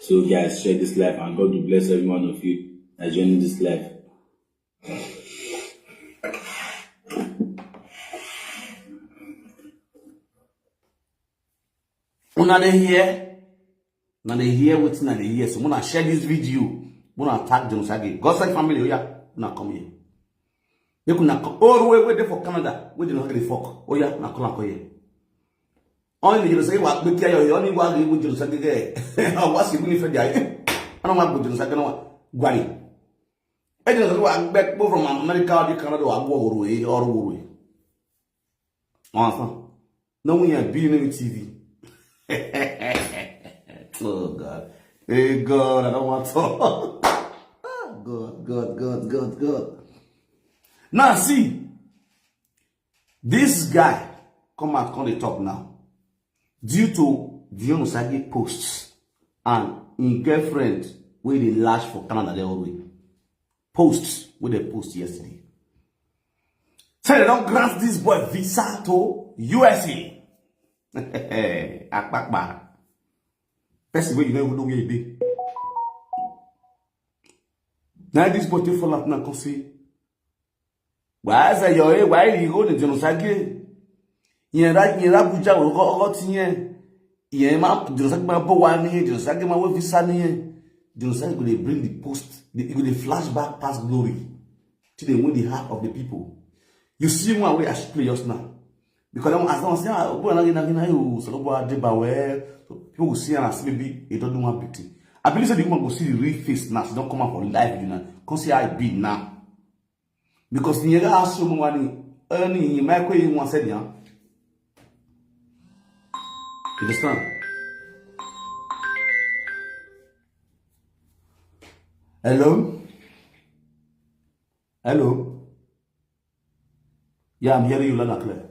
So guys, share this life, and God will bless every one of you that joining this life. Una dey hear? Una dey hear wetin una dey hear? So una share this video. Una tag Dion Osagie. God's family, oh yeah, una come here. Make una come all the way there for Canada. We Dion Osagie dey fuck. Oh yeah, na come here. Only Dion Osagie wa gbe kiayo, only wa gbe Dion Osagie ge. What's the meaning for that? I don't want Dion Osagie no gwari. E Dion Osagie wa gbe go from America to Canada wa go oruwe or oruwe. Understand? No we are being in TV. Oh God. Hey God, I don't want to talk. God. Now see, this guy come the top now. Due to Dion Osagie posts and his girlfriend where they lash for Canada they always posts where they post yesterday. So they don't grant this boy visa to USA. Akbakba. Person where you never know where he be. Now this boy take fall out now come say, why is that your why you go to Dion Osagie? Yen Abuja o ti yen. Yen ma Dion Osagie ma bo wa ni, Dion Osagie ma we visa ni yen. Dion Osagie go dey bring the post, they go dey flashback past glory till they win the heart of the people. You see one way I should play just now. Because as long as people will see and as maybe it don't do one big thing. I believe that the woman will see the real face now. She don't come out for life, you know. Come see how it be now. Because the nigga has so money earning in my way in one said, yeah. You understand? Hello? Hello? Yeah, I'm hearing you loud and clear.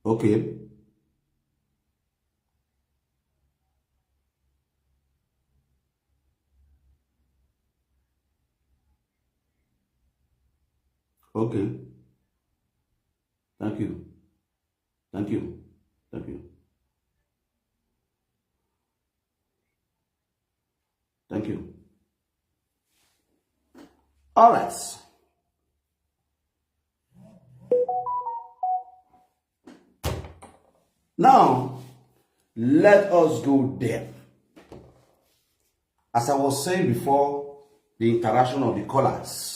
Okay. Okay. Thank you. Thank you. Thank you. Thank you. All right. Now, let us go there. As I was saying before, the interaction of the callers.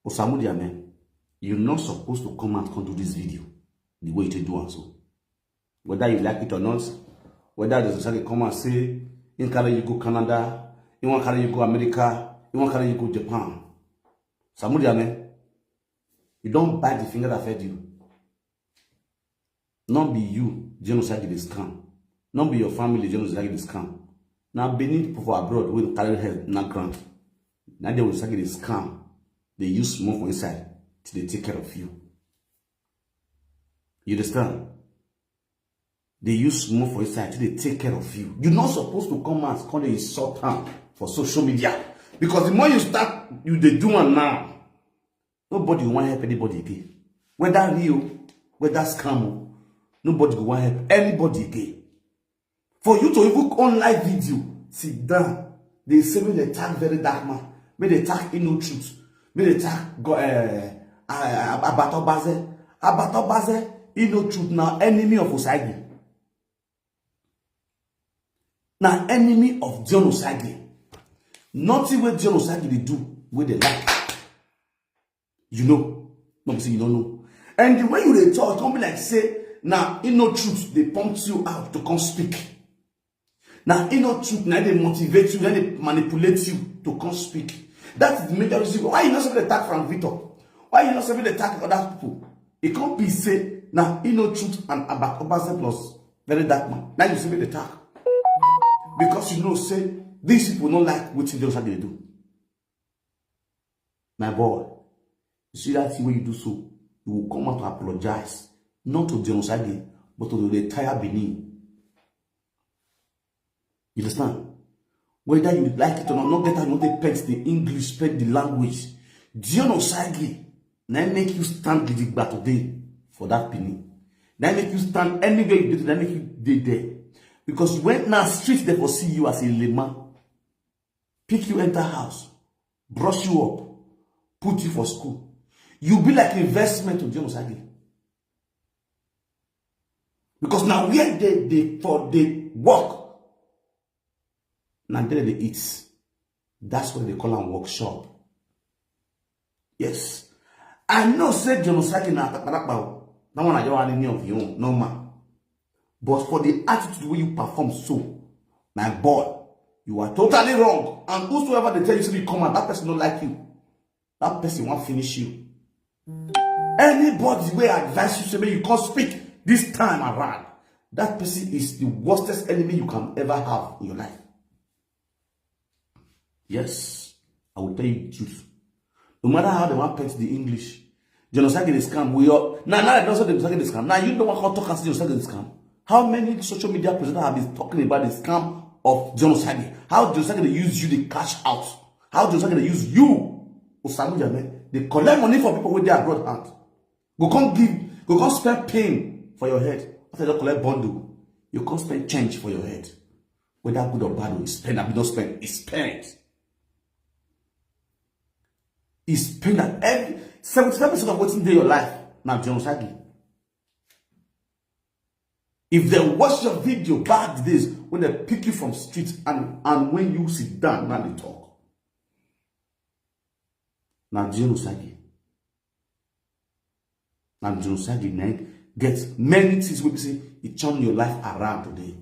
Osamudiame, you're not supposed to come and come to this video the way you do also. Whether you like it or not, whether there's somebody come and say, in carry you go Canada, you want carry you go America, you want carry you go Japan. Osamudiame, you don't bite the finger that fed you. Not be you, Dion Osagie the scam. Not be your family, Dion Osagie the scam. Now, beneath people abroad will carry head, not grant. Now they will say they scam. They use small for inside till they take care of you. You understand? They use small for inside till they take care of you. You're not supposed to come and call a insult her for social media. Because the more you start, they do one now. Nobody will want to help anybody again. Whether real, whether scam, nobody will want to help anybody again. For you to even on live video, sit down. They say when they tag very dark man, when they tag no truth, when they tag Abato Baze, no truth now enemy of Osagie. Now enemy of Dion Osagie. Nothing what Dion Osagie they do where they like. You know, not say you don't know. And the way you they talk, don't be like say, now no truth, they pump you out to come speak. Now, no truth, now they motivate you, now they manipulate you to come speak. That's the major reason. Why you not supposed to attack Frank Victor? Why you not supposed to attack other people? It can't be say, now, no truth and about Obasa plus very dark man. Now you supposed to attack. Because you know, say, these people don't like what they do. My boy, you see that way you do so, you will come out to apologize. Not to Dion Osagie, but to the entire Benin. You understand? Whether you like it or not get not the pet the English, pet the language. Dion Osagie, now make you stand the back today for that penny. Now make you stand anywhere you did, now make you did there. Because you went now street there for see you as a layman. Pick you enter house, brush you up, put you for school. You be like investment to Dion Osagie. Because now where they work. Now they eat. That's what they call a workshop. Yes. I know say Dion Osagie na takparapa. That one I don't want any of you. No man. But for the attitude where you perform so, my boy, you are totally wrong. And whosoever they tell you to come out, that person don't like you. That person won't finish you. Anybody will advise you to say you can't speak this time around. That person is the worstest enemy you can ever have in your life. Yes, I will tell you the truth. No matter how they want to pet the English, Dion Osagie is scam. We are now they don't say Dion Osagie is scam. Now you don't want to talk and say Dion Osagie is scam. How many social media presenters have been talking about the scam of Dion Osagie? How Dion Osagie they use you, they cash out. How Dion Osagie they use you, Osamu Jame, they collect money for people with their broad hand. Go can't spend pain for your head. After they collect bundle, you can't spend change for your head. Whether good or bad, you spend, I not spend, it's spent. It's spent at every 75% of what's in your life. Now, Dion Osagie. If they watch your video back days when they pick you from street and when you sit down, now they talk. Now, Dion Osagie. Now, Dion Osagie gets many things where you say, he turned your life around today.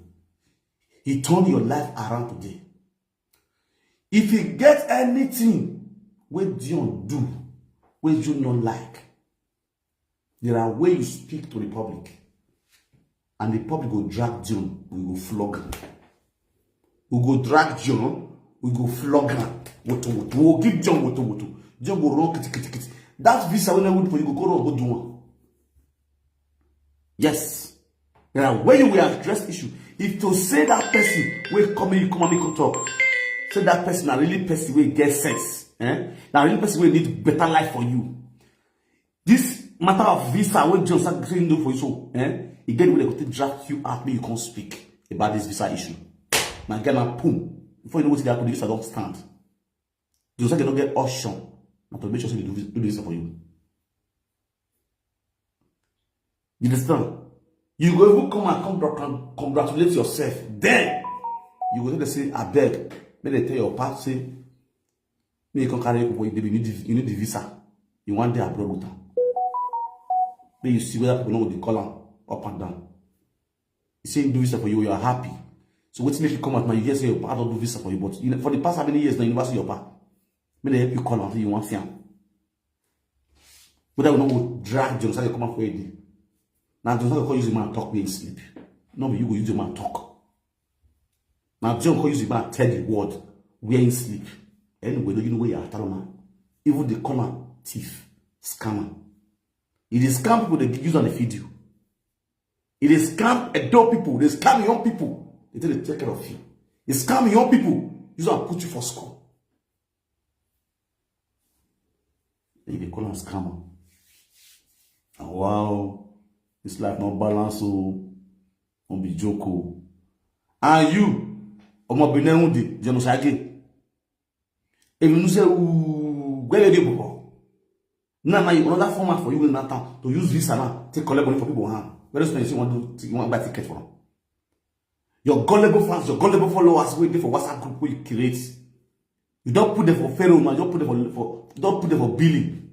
He turned your life around today. If he gets anything where Dion do, where you not like, there are ways you speak to the public. And the public will drag Dion, we will flog him. We go drag Dion, we go flog him. We will give Dion woto. Dion go run kiti. That visa when I wait for you, go do one. Yes. There are ways you will address issue. If to say that person will come and talk, say that person a really person will get sense. Now really person will need better life for you. This matter of visa when Dion Osagie do for you so, again when they go to draft you out, you can't speak about this visa issue. Now get a boom. Before you know what they happen, the visa don't stand. Dion Osagie don't get option. Now to make sure they do the visa for you. You understand? You go even come and congratulate yourself. Then you go to say, I beg. May they tell your part, say, may you can carry you need the visa. You want the abroad with her. May you see whether people know what they call them up and down. You say do visa for you, you are happy. So what's make you come out now? You hear say your part don't do visa for you, but for the past how many years now, university your part. May they help you call until you want fiam. Whether you know what drag Dion Osagie come out for Eddie. Now, Dion Osagie call use the man talk when sleep. No, but you go use the man talk. Now, Dion call use the man tell the word where in sleep. Anyway, you know where you are. Even the corner thief, scammer. It is scam people they use on the video. It is scam adult people. They scam young people. They tell you take care of you. They scam young people. Use and put you for school. They call them scammer. And wow, this life not balance so on be joko. And you, Omo Benemundi, Dion Osagie. If you say where you go? Now another format for you in that town to use visa now, take collect money for people hand. Very expensive you want to buy ticket for them. Your gullible fans, your gullible followers waiting for WhatsApp group where you create. You don't put them for Pharaoh now, you don't put them for billing.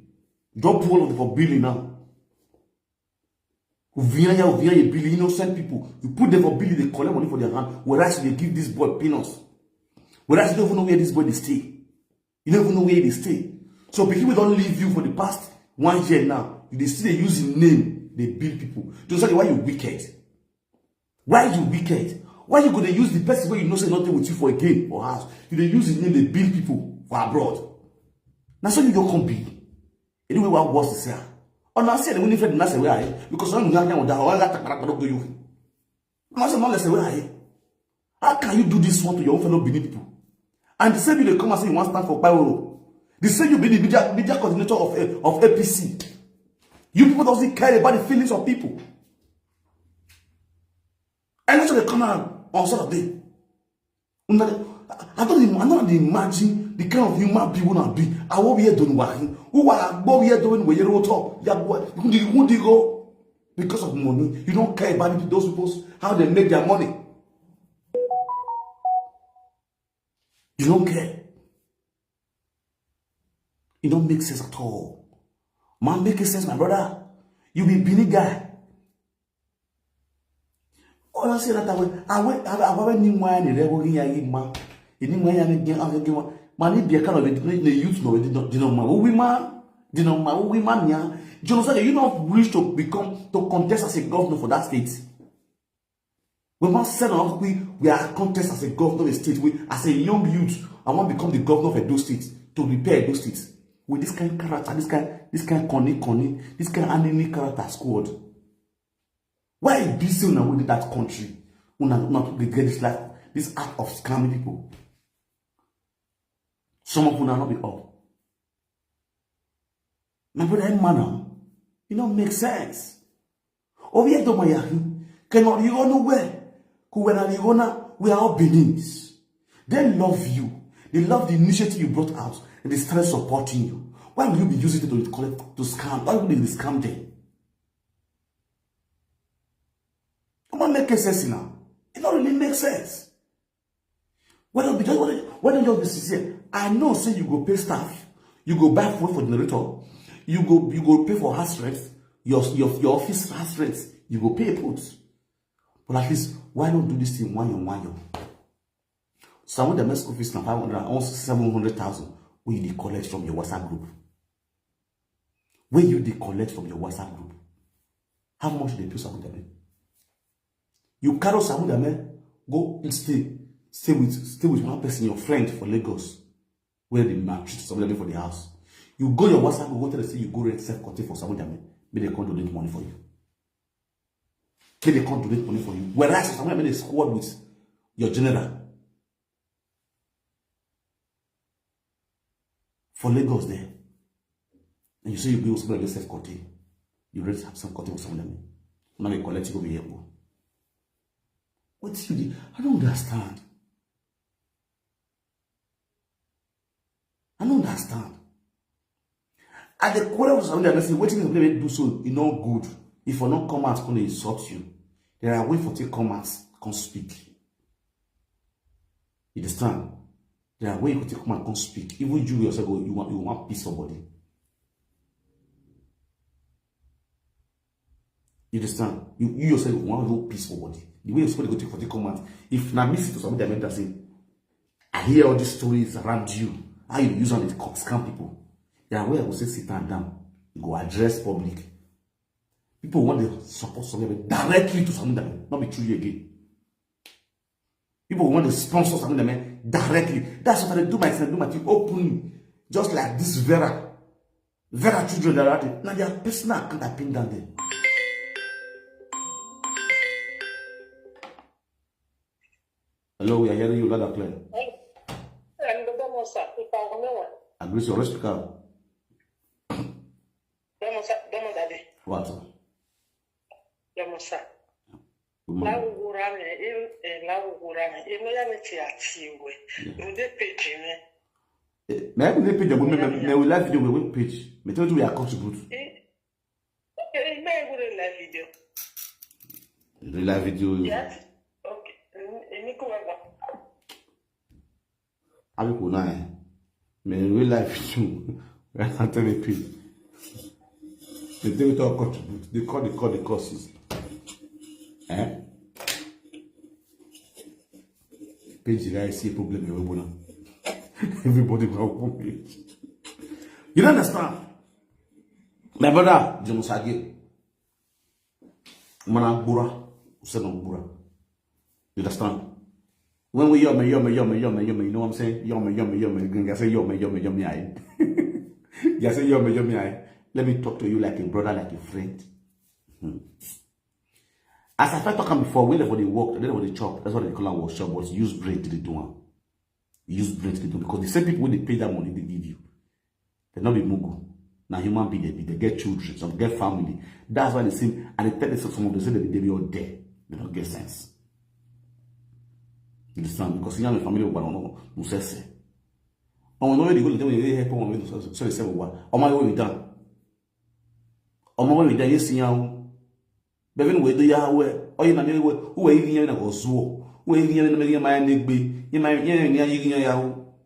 You don't put them for billing now. You billing innocent people. You put them for billing, they collect money for their hand. Whereas they give this boy peanuts. Whereas you don't even know where this boy they stay. You don't even know where they stay. So people don't leave you for the past 1 year now. They still use your name, they build people. Just like why you wicked? Why you wicked? Why you gonna use the person where you know say nothing with you for a game or house? You they use his name, they build people for abroad. Now so you don't come be. Anyway, what was to say? Oh, now say the winning friend not say where I am because I'm not going to that you. Now say not say where I am. How can you do this one to your own fellow Benin people? And the same you they come and say you want to stand for Pyro. The same you be the media coordinator of APC. You people doesn't care about the feelings of people. And that's why they come out on Saturday. I don't imagine the kind of human being wanna be. I will be here doing what who are here doing where you talk. You go because of money. You don't care about those people how they make their money. You don't care. It don't make sense at all. Man, make sense, my brother. You be Benin guy. All I say that I went in my rebel in man. In my man, it be a kind of the youth no, did not my women, did not my women, yeah. You don't wish to contest as a governor for that state. We must send out we are contest as a governor of the state. We as a young youth, I want to become the governor of those states to repair those states. With this kind of character, this kind of conny, this kind of enemy character squad. Why be so now within that country? Not to get this life, this act of scamming people. Some of them are not be up. My brother, man, it don't make sense. Over here, don't my cannot you go nowhere. When we are all Benins. They love you. They love the initiative you brought out. And they start supporting you. Why will you be using it to scam? Why would they scam them? Come on, make sense now. It don't really make sense. Why don't you just be sincere? I know, say you go pay staff, you go buy food for generator, you go pay for house rent, your office house rent, you go pay put. But at least why not do this thing 1 year? Some of the mess office now 500, almost 700,000. Where you collect from your WhatsApp group. Where you collect from your WhatsApp group. How much they pay some of them? You carry some of them, go and stay with one person, your friend for Lagos, where they match some of them for the house. You go your WhatsApp, go tell them say you go rent self-contained for some of them, but they can't donate money for you. They can't donate money for you. Whereas some of them they squad with your general. For Lagos there. And you say you build something like self-contained. You rent some contained for some of them. Now you collect it over here. What you do? I don't understand. I don't understand. At the quarter of something that say, waiting to do so, it's not good. If you not come out, going to insult you. There are ways for you to come out, come speak. You understand? There are ways for you to come out, come speak. Even you yourself, you want peace for body. You understand? You yourself want no peace for body. The way you're supposed to go to come out. If now miss it to somebody that say, I hear all these stories around you. How you use on it to scam people. There are ways I will say sit down. You go address public. People want to support somebody directly to something that not be true again. People want to sponsor something directly. That's what I do my thing openly. Just like this Vera children that are at it. Now their personal account I pin down there. Hello, we are hearing you loud and clear. Agree to rest car. What? May I page? May we live video with page? May tell you we are contribute. Live video. Yes. Okay. I will go now. May we live video. I can't tell me page. They do it all contribute. They call the courses. Page I see a problem. Everybody will open page. You don't understand? My brother, Dion Osagie. Mana Bura, Usenon Bura. You understand? When we yum, you know what I'm saying? Yum, I say yum, I. You say yum, I. Let me talk to you like a brother, like a friend. As I talked before, when they work, then they chop. That's what they call our workshop. Was use brain to do one. Use brain to do because the same people when they pay that money they give you, they not be mugu. Now human being they get children, some get family. That's why they say and they tell themselves some of them say that they be all there. They don't get sense. You understand? Because you have a family no sense. On when they go to them, they help on so they say what? On my way we done. On my way we done. Yes, you. Bevin we do ya we or you na me we who even na go so who even na me my negbe you my ya.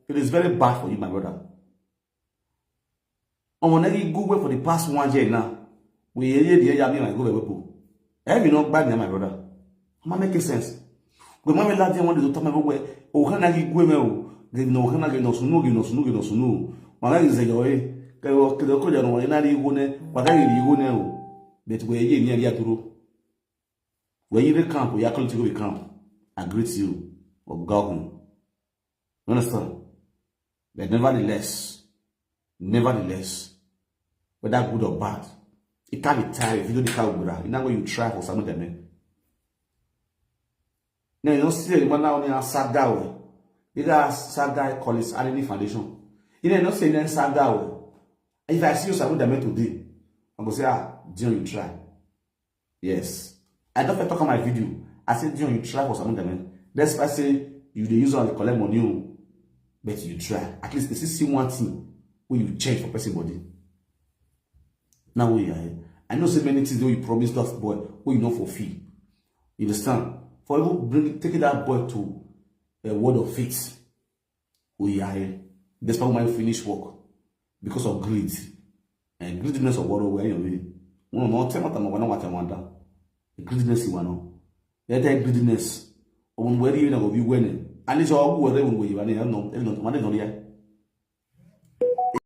It is very bad for you, my brother. On when you go for the past 1 year now, we hear ya me my go people. Have you not bad my brother? Am making sense? We mama la dia want to tell me we o kana gi go me o ge no kana ge no sunu mama gi ze yo ke o ke ko ja no na ri go ne wa ga ri go ne o bet we ye ni ya turu. When you camp, you are going to go to camp. I greet you or God. You understand? But nevertheless, whether good or bad, it can't be tired if you don't try to. You know when you try for something. Now you don't see anyone now on your sad guy. You guys sad guy call it Atiti Foundation. You know not saying sad guy. If I see you something today, I'm gonna say Dion, you try. Yes. I don't talk on my video. I said, Dion, you try for something, man. That's why I say you use on the collect money, but you try. At least this is one thing where you change for person body. Now we are here. I know so many things that you promised that boy who you know for fee. You understand? For even taking that boy to a word of faith. We are here. Despite my finish work. Because of greed. And greediness of what we're in. No, no, tell me what I want. Greediness you know. That greediness. On where you know you winning. And it's all who are there when you are no,